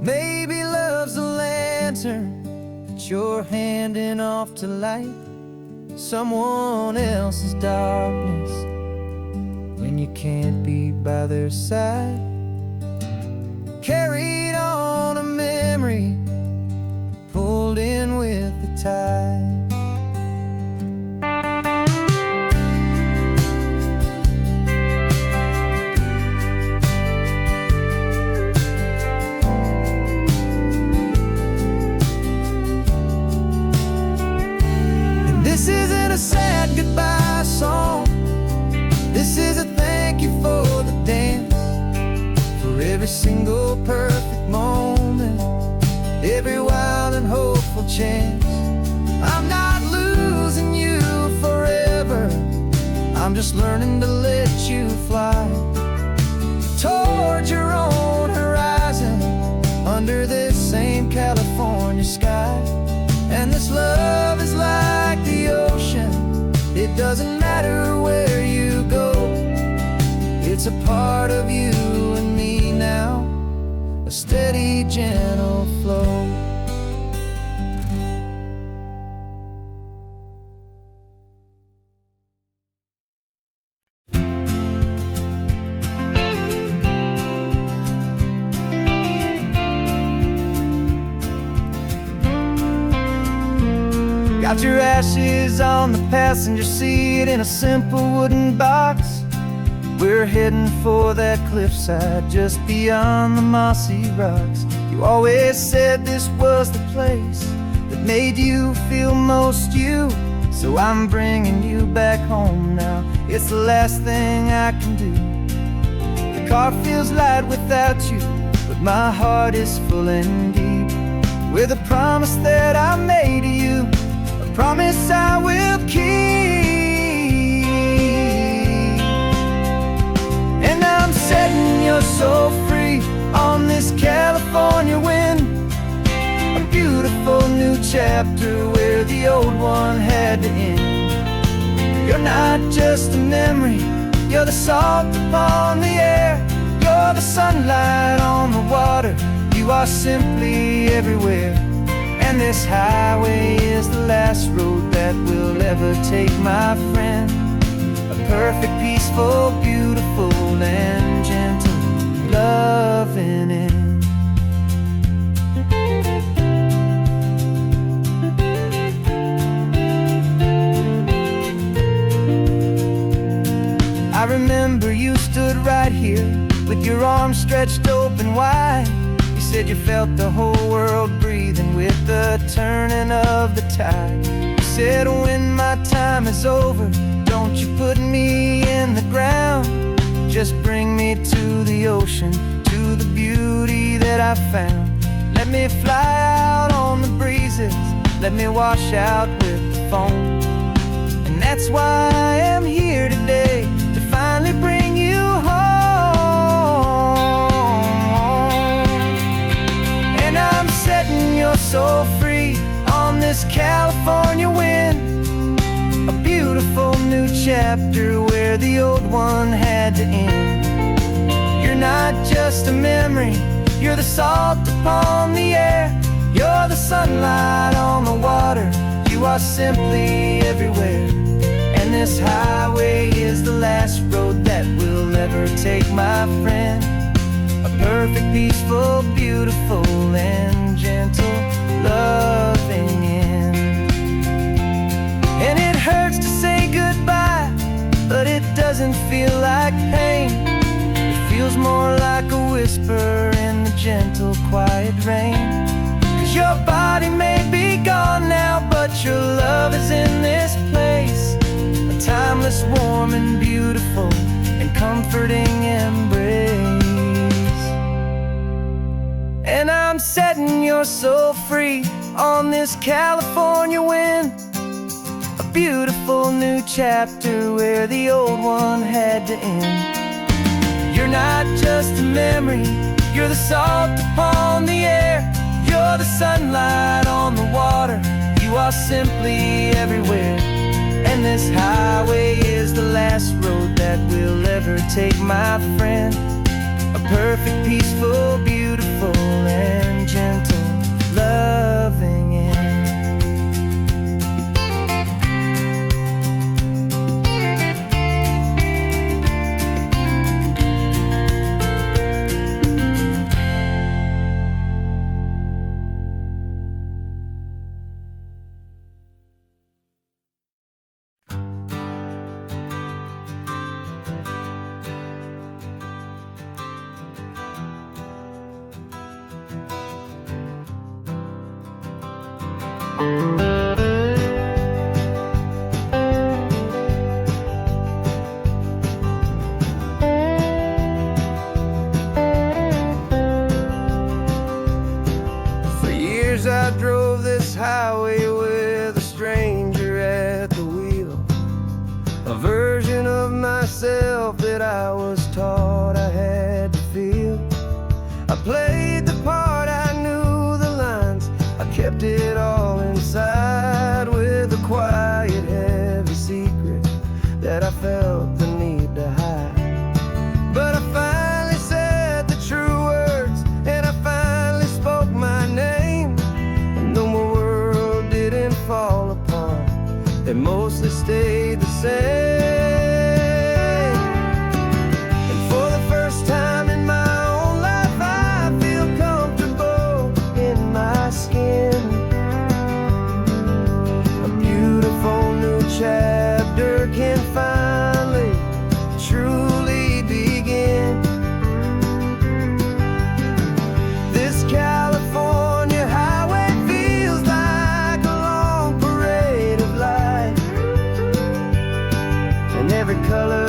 Maybe love's a lantern that you're handing off to light someone else's darkness when you can't be by their side. Carried on a memory, pulled in with the tide. This isn't a sad goodbye song, this is a thank you for the dance, for every single perfect moment, every wild and hopeful chance. I'm not losing you forever, I'm just learning to let you fly toward your own horizon, under this same California sky. And this love is like the ocean, it doesn't matter where you go, it's a part of you and me now, a steady, gentle flow. Got your ashes on the passenger seat in a simple wooden box. We're heading for that cliffside just beyond the mossy rocks. You always said this was the place that made you feel most you, so I'm bringing you back home now, it's the last thing I can do. The car feels light without you, but my heart is full and deep with a promise that I made to you, promise I will keep. And I'm setting your soul free on this California wind, a beautiful new chapter where the old one had to end. You're not just a memory, you're the salt upon the air, you're the sunlight on the water, you are simply everywhere. And this highway is the last road that we'll ever take, my friend. A perfect, peaceful, beautiful, and gentle loving end. I remember you stood right here with your arms stretched open wide. You said you felt the whole world breathing with the turning of the tide. You said when my time is over, don't you put me in the ground, just bring me to the ocean, to the beauty that I found. Let me fly out on the breezes, let me wash out with the foam. And that's why I am here today, to finally bring you home. And I'm setting your soul free on this California wind, a beautiful new chapter where the old one had to end. You're not just a memory, you're the salt upon the air, you're the sunlight on the water, you are simply everywhere. And this highway is the last road that we'll ever take, my friend. A perfect, peaceful, beautiful, and like a whisper in the gentle, quiet rain. 'Cause your body may be gone now, but your love is in this place. A timeless, warm and beautiful and comforting embrace. And I'm setting your soul free on this California wind. A beautiful new chapter where the old one had to end. You're not just a memory, you're the salt upon the air. You're the sunlight on the water, you are simply everywhere. And this highway is the last road that we'll ever take, my friend. A perfect, peaceful, beautiful, and gentle, loving end. For years I drove this highway with a stranger at the wheel, a version of myself that I was taught I had to feel. I played the part, I knew the lines, I kept it all inside with a quiet, heavy secret that I felt the need to hide. But I finally said the true words, and I finally spoke my name. And though my world didn't fall apart, it mostly stayed the same. And for the first time in my own life, I feel comfortable in my skin. A beautiful new chapter can finally truly begin. This California highway feels like a long parade of light, and every color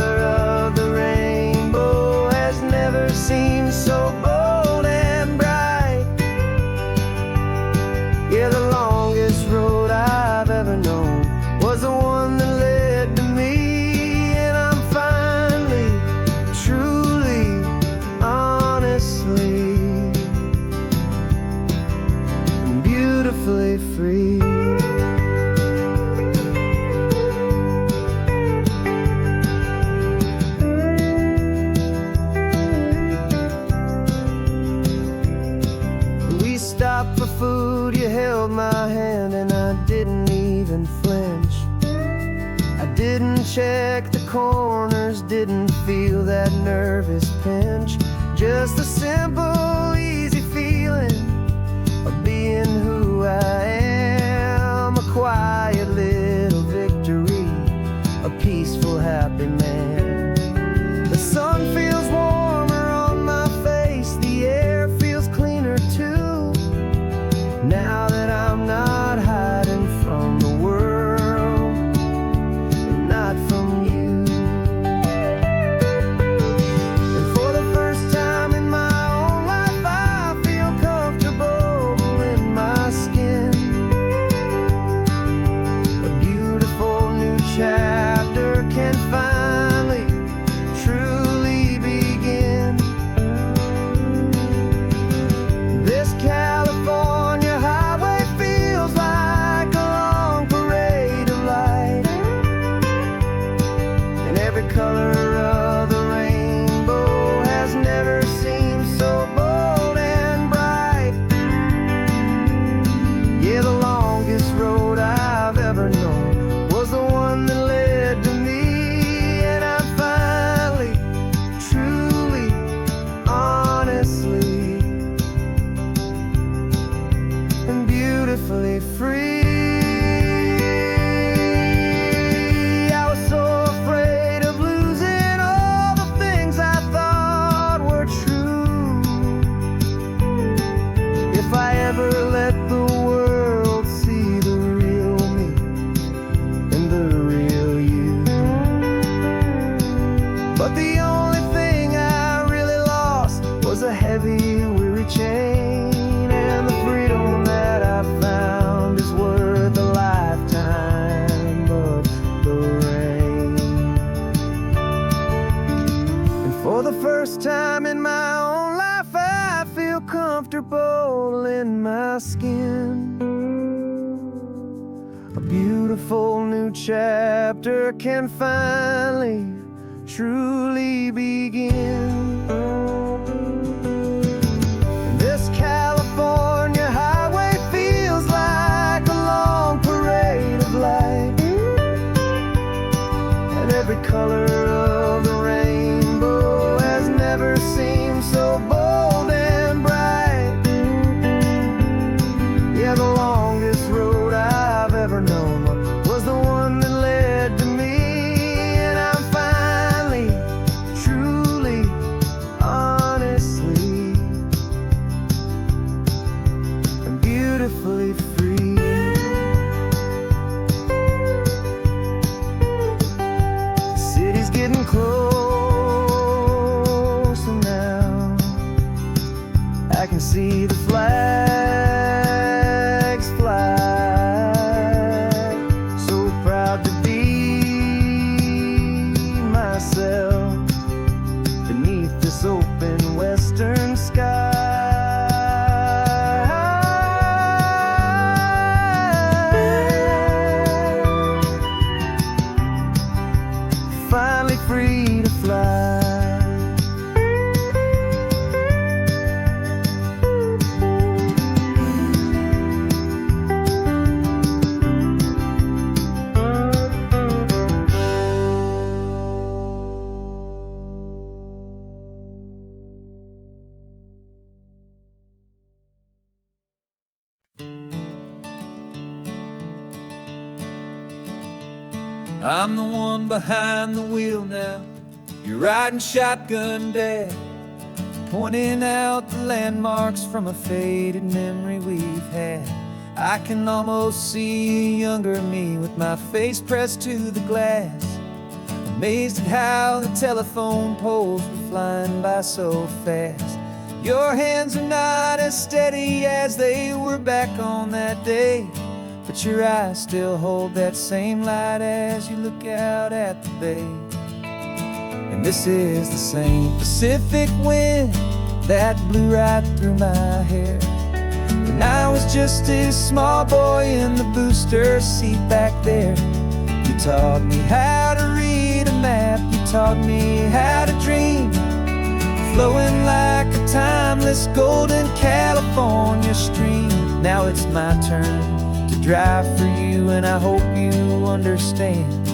of the rainbow has never seemed so bold and bright. Yeah, the longest road I've ever known was the one that led to me. And I'm finally, truly, honestly, beautifully free. We stopped for food, you held my hand, and I didn't even flinch. I didn't check the corners, didn't feel that nervous pinch. Just a simple, easy feeling of being who I am. A quiet little victory, a peaceful, happy man. The sun feels warmer on my face, the air feels cleaner too. Now that I'm not hiding from the world, and not from you. And for the first time in my own in my own life, I feel comfortable in my skin. A beautiful new chapter can finally, truly begin. This California highway feels like a long parade of light, and every color of the rainbow has never seemed so bold and bright. Yeah, the longest road I've ever known was the one that led to me, and I'm finally, truly, honestly, and beautifully free. The city's getting closer now. I can see the flags fly. So proud to be myself beneath this open western sky. Finally free to fly. I'm the one behind the wheel now. You're riding shotgun, Dad, pointing out the landmarks from a faded memory we've had. I can almost see a younger me with my face pressed to the glass, amazed at how the telephone poles were flying by so fast. Your hands are not as steady as they were back on that day, but your eyes still hold that same light as you look out at the bay. And this is the same Pacific wind that blew right through my hair when I was just a small boy in the booster seat back there. You taught me how to read a map, you taught me how to dream, flowing like a timeless golden California stream. Now it's my turn to drive for you, and I hope you understand.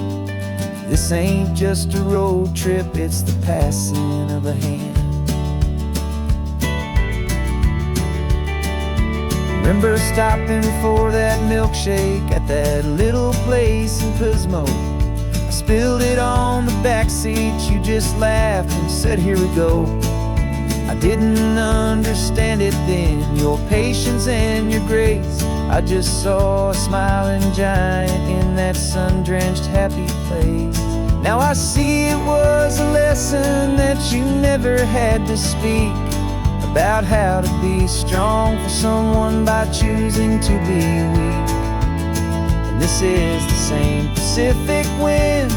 This ain't just a road trip, it's the passing of a hand. Remember stopping for that milkshake at that little place in Pismo? I spilled it on the back seat, you just laughed and said, here we go. I didn't understand it then, your patience and your grace. I just saw a smiling giant in that sun-drenched happy place. Now I see it was a lesson that you never had to speak, about how to be strong for someone by choosing to be weak. And this is the same Pacific wind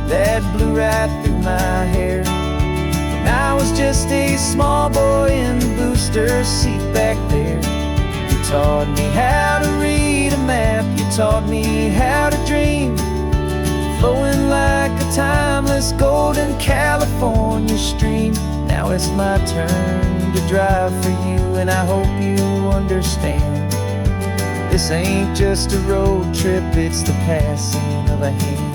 that blew right through my hair when I was just a small boy in the booster seat back there. You taught me how to read a map, you taught me how to dream, flowing like a timeless golden California stream. Now it's my turn to drive for you, and I hope you understand. This ain't just a road trip, it's the passing of a hand.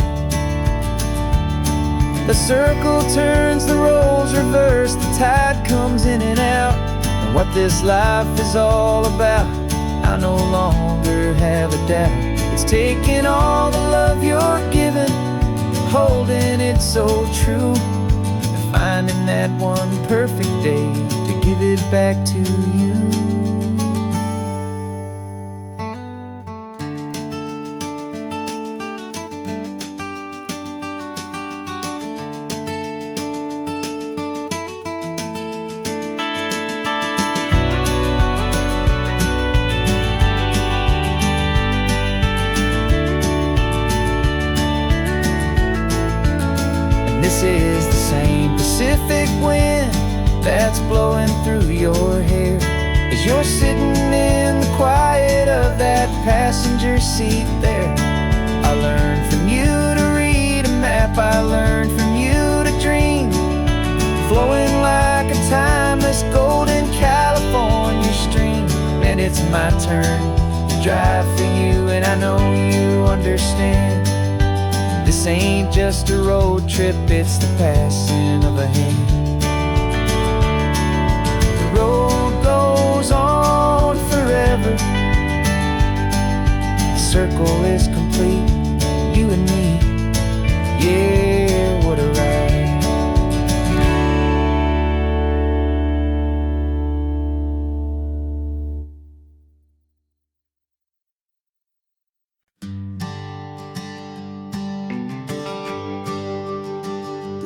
The circle turns, the roles reverse, the tide comes in and out. And what this life is all about, I no longer have a doubt. It's taking all the love you're giving, holding it so true, and finding that one perfect day to give it back to you. This is the same Pacific wind that's blowing through your hair as you're sitting in the quiet of that passenger seat there. I learned from you to read a map, I learned from you to dream, flowing like a timeless golden California stream. And it's my turn to drive for you, and I know you understand. This ain't just a road trip, it's the passing of a hand. The road goes on forever, the circle is complete, you and me, yeah, what a ride.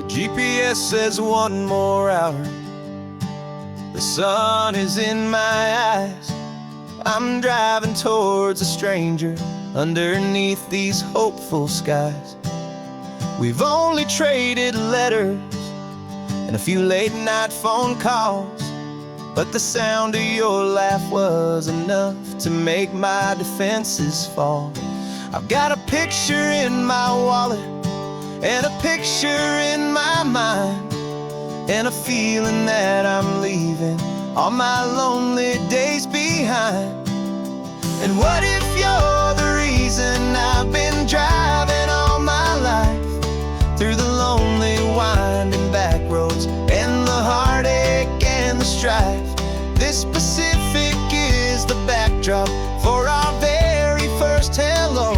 GPS says 1 more hour. The sun is in my eyes. I'm driving towards a stranger underneath these hopeful skies. We've only traded letters and a few late night phone calls, but the sound of your laugh was enough to make my defenses fall. I've got a picture in my wallet and a picture in my mind, and a feeling that I'm leaving all my lonely days behind. And what if you're the reason I've been driving all my life, through the lonely winding back roads and the heartache and the strife? This Pacific is the backdrop for our very first hello,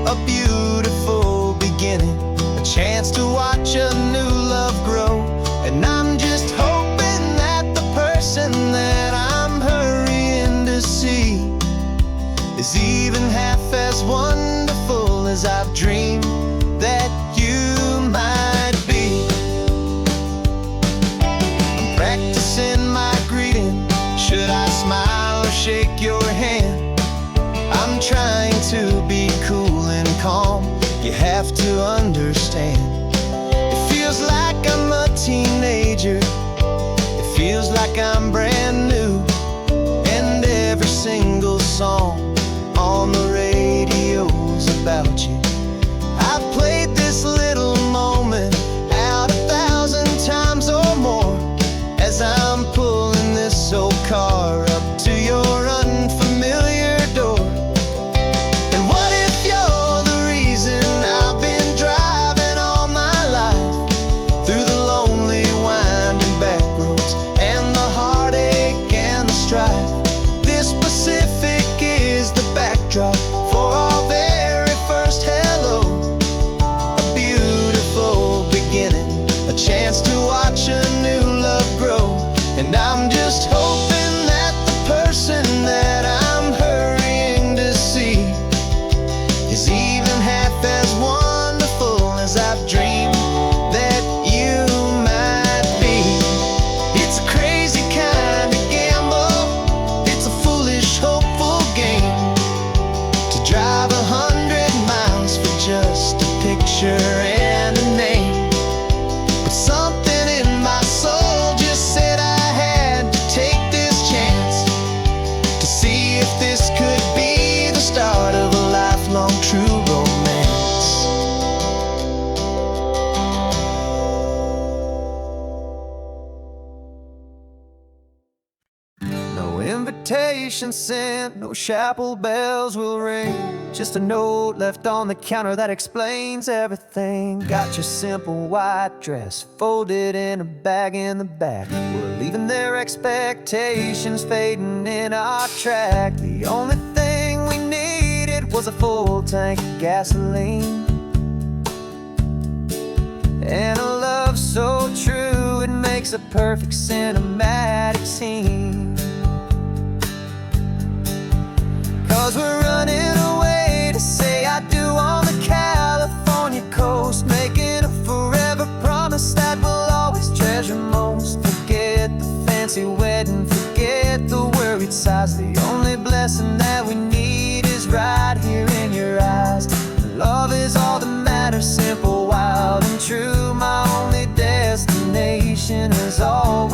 a beautiful beginning, a chance to watch a new love grow. And I'm just hoping that the person that I'm hurrying to see is even half as wonderful as I've dreamed that you might be. I'm practicing my greeting, should I smile or shake your hand? I'm trying to be cool and calm, you have to understand. It feels like I'm a teenager, it feels like I'm brand new, and every single song on the radio's about you. I've played this little moment out 1,000 times or more as I'm pulling this old car up to your unfamiliar door. And what if you're the reason I've been driving all my life, through the lonely winding back roads and the heartache and the strife? This Pacific is the backdrop for our very first hello, a beautiful beginning, a chance to watch a new love grow. And I'm just hoping that the person that I'm hurrying to see is even half as wonderful as I've dreamed that you might be. It's a crazy kind of gamble, it's a foolish, hopeful game, to drive 100 miles for just a picture and a name. But something in my soul just said I had to take this chance, to see if this could be the start of a lifelong true romance. No invitation sent, no chapel bells will ring, just a note left on the counter that explains everything. Got your simple white dress folded in a bag in the back. We're leaving their expectations fading in our track. The only thing we needed was a full tank of gasoline, and a love so true it makes a perfect cinematic scene. 'Cause we're running away to say I do on the California coast, making a forever promise that we'll always treasure most. Forget the fancy wedding, forget the worried sighs. The only blessing that we need is right here in your eyes. Love is all that matters, simple, wild, and true. My only destination has always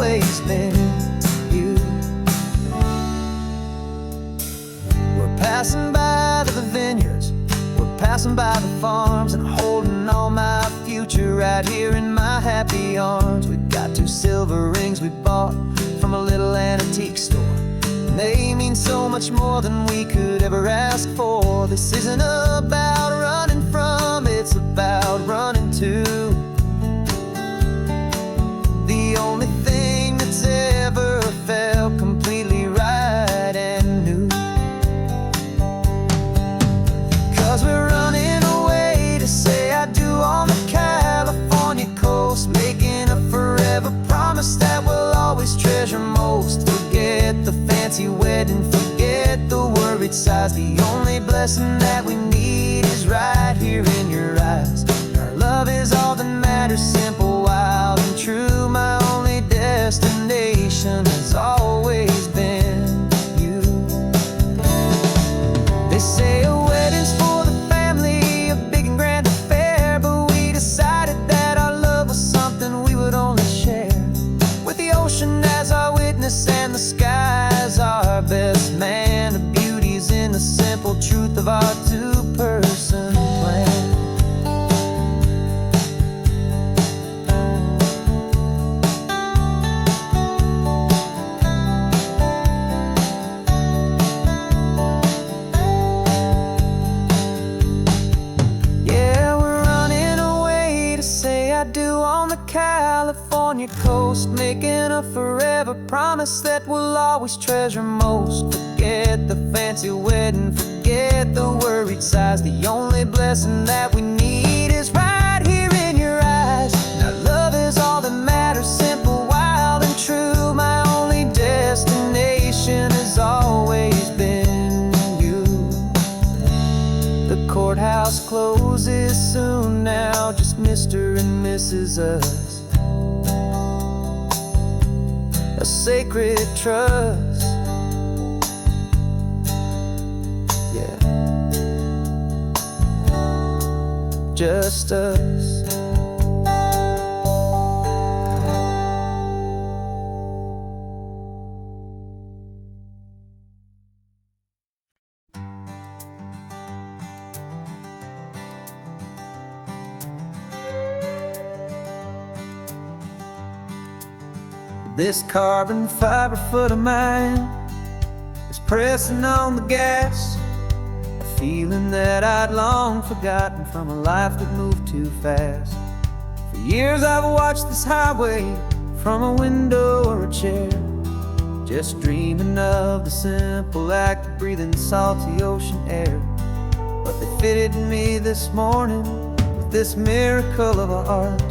passing by the farms and holding all my future right here in my happy arms. We've got 2 silver rings we bought from a little antique store. They mean so much more than we could ever ask for. This isn't about running from, it's about running to the only thing that's ever felt completely right and new. 'Cause we're running away to say I do on the California coast, making a forever promise that we'll always treasure most. Forget the fancy wedding, forget the worried sighs. The only blessing that we need is right here in your eyes. Our love is all that matters, simple, wild, and true. My only destination has always been you. They say a wedding's for the family, a big and grand affair, but we decided that our love was something we would only share with the ocean as our witness and the sky as our best man. The beauty's in the simple truth of our 2-person plan. Yeah, we're running away to say I do on the California coast, making a forever promise that we'll always treasure most. Forget the fancy wedding, forget the worried sighs. The only blessing that we need is right here in your eyes. Now love is all that matters, simple, wild, and true. My only destination has always been you. The courthouse closes soon now, just Mr. and Mrs. Us. A sacred trust. Yeah, just us. This carbon fiber foot of mine is pressing on the gas, a feeling that I'd long forgotten from a life that moved too fast. For years I've watched this highway from a window or a chair, just dreaming of the simple act of breathing salty ocean air. But they fitted me this morning with this miracle of art,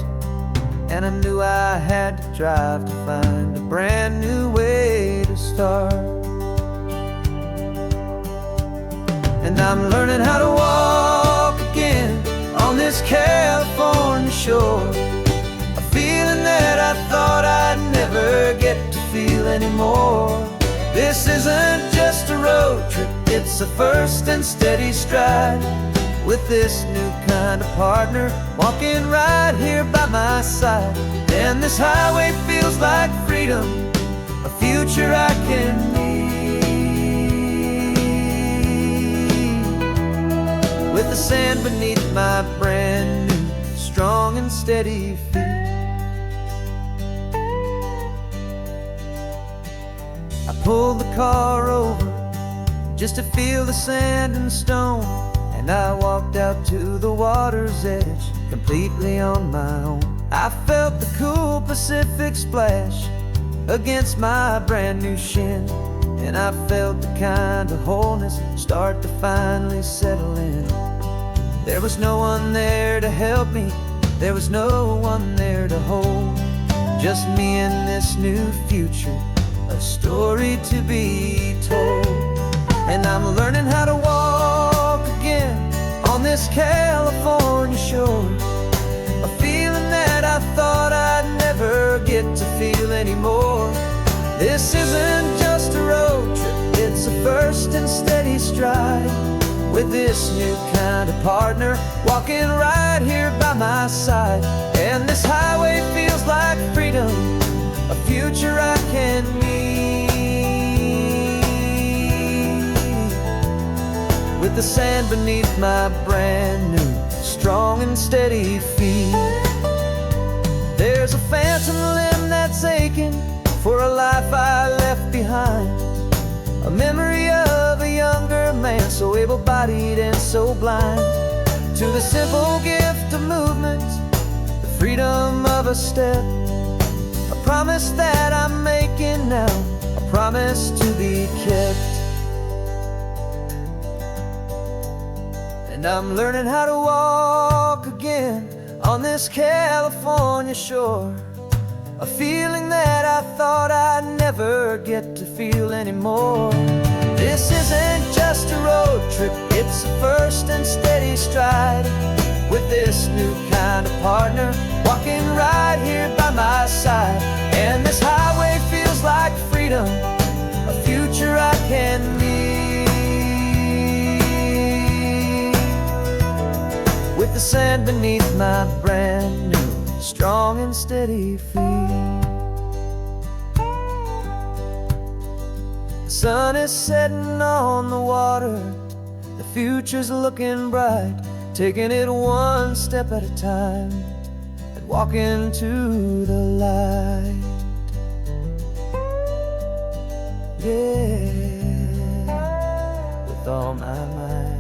and I knew I had to drive to find a brand new way to start. And I'm learning how to walk again on this California shore, a feeling that I thought I'd never get to feel anymore. This isn't just a road trip, it's a first and steady stride, with this new kind of partner walking right here by my side. And this highway feels like freedom, a future I can need, with the sand beneath my brand new, strong and steady feet. I pulled the car over just to feel the sand and stone, and I walked out to the water's edge, completely on my own. I felt the cool Pacific splash against my brand new shin, and I felt the kind of wholeness start to finally settle in. There was no one there to help me, there was no one there to hold, just me and this new future, a story to be told. And I'm learning how to walk again on this California shore, a feeling that I thought I'd never get to feel anymore. This isn't just a road trip, it's a first and steady stride, with this new kind of partner walking right here by my side. And this highway feels like freedom, a future I can need, with the sand beneath my brand new, strong and steady feet. There's a phantom limb that's aching for a life I left behind, a memory of a younger man, so able-bodied and so blind. To the simple gift of movement, the freedom of a step, a promise that I'm making now, a promise to be kept. And I'm learning how to walk again on this California shore, a feeling that I thought I'd never get to feel anymore. This isn't just a road trip, it's a first and steady stride, with this new kind of partner walking right here by my side. And this highway feels like freedom, a future I can meet, with the sand beneath my brand new, strong and steady feet. The sun is setting on the water, the future's looking bright, taking it one step at a time and walking to the light. Yeah, with all my might.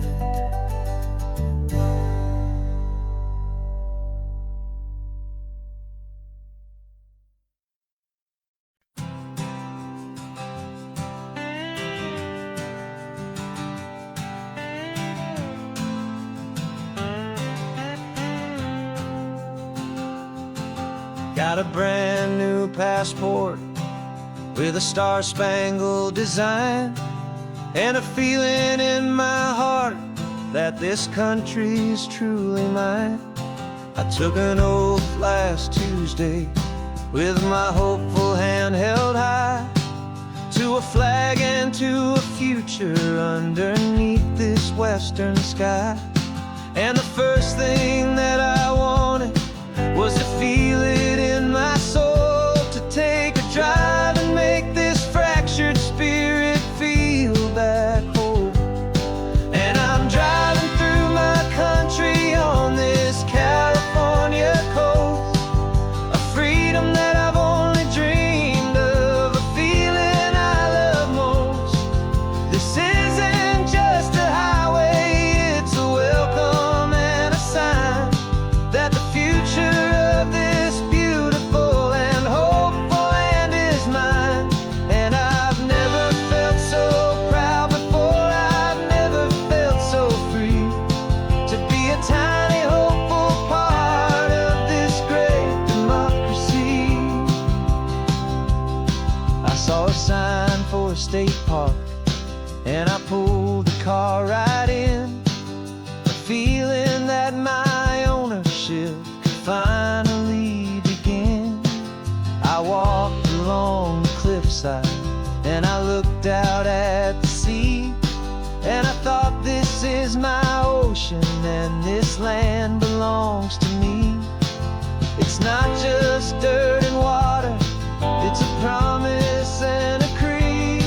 Got a brand new passport with a star-spangled design, and a feeling in my heart that this country's truly mine. I took an oath last Tuesday with my hopeful hand held high, to a flag and to a future underneath this western sky. And the first thing that I wanted was to feel it in my soul, to take a drive and make this fractured spirit feel back home. And I'm driving through my country on this California coast, a freedom that I've only dreamed of, a feeling I love most. This isn't just a highway, it's a welcome and a sign that the future of this beautiful and hopeful land is mine. And I've never felt so proud before, I've never felt so free, to be a tiny hopeful part of this great democracy. I saw a sign for a state park, and I pulled the car right in, a feeling that my ownership could finally begin. I walked along the cliffside and I looked out at the sea, and I thought, this is my ocean and this land belongs to me. It's not just dirt and water, it's a promise and a creed,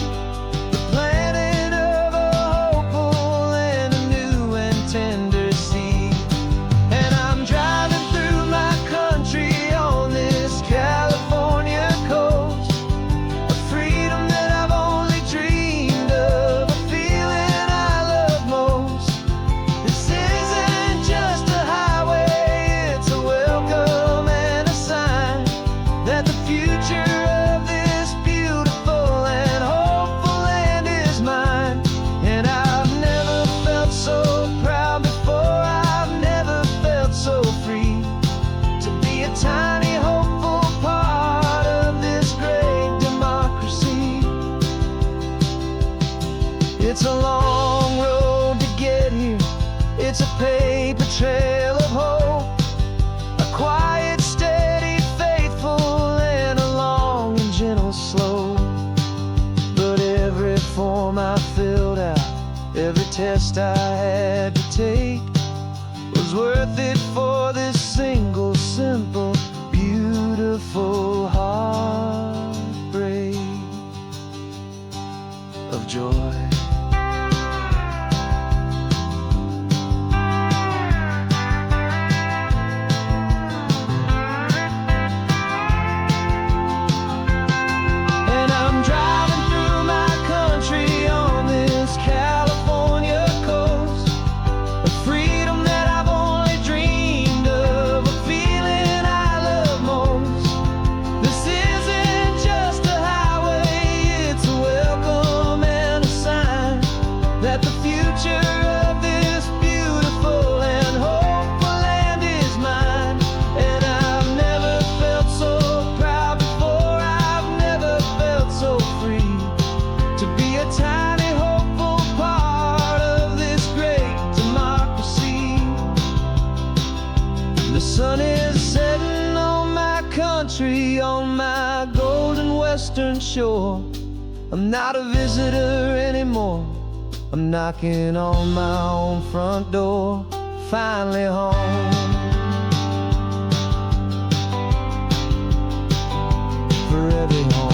the planting of a hopeful and a new and tender seed. And I'm driving through my country on this California coast, a freedom that I've only dreamed of, a feeling I love most. This isn't just a highway, it's a welcome and a sign that the future of this beautiful and hopeful land is mine. And I've never felt so proud before, I've never felt so free, to be a tiny hopeful part of this great democracy. It's a long road to get here, it's a paper trail of hope, a quiet, steady, faithful, and a long and gentle slope. But every form I filled out, every test I had to take, was worth it for this single, simple, beautiful heartbreak of joy. western shore. I'm not a visitor anymore. I'm knocking on my own front door, finally home. For every home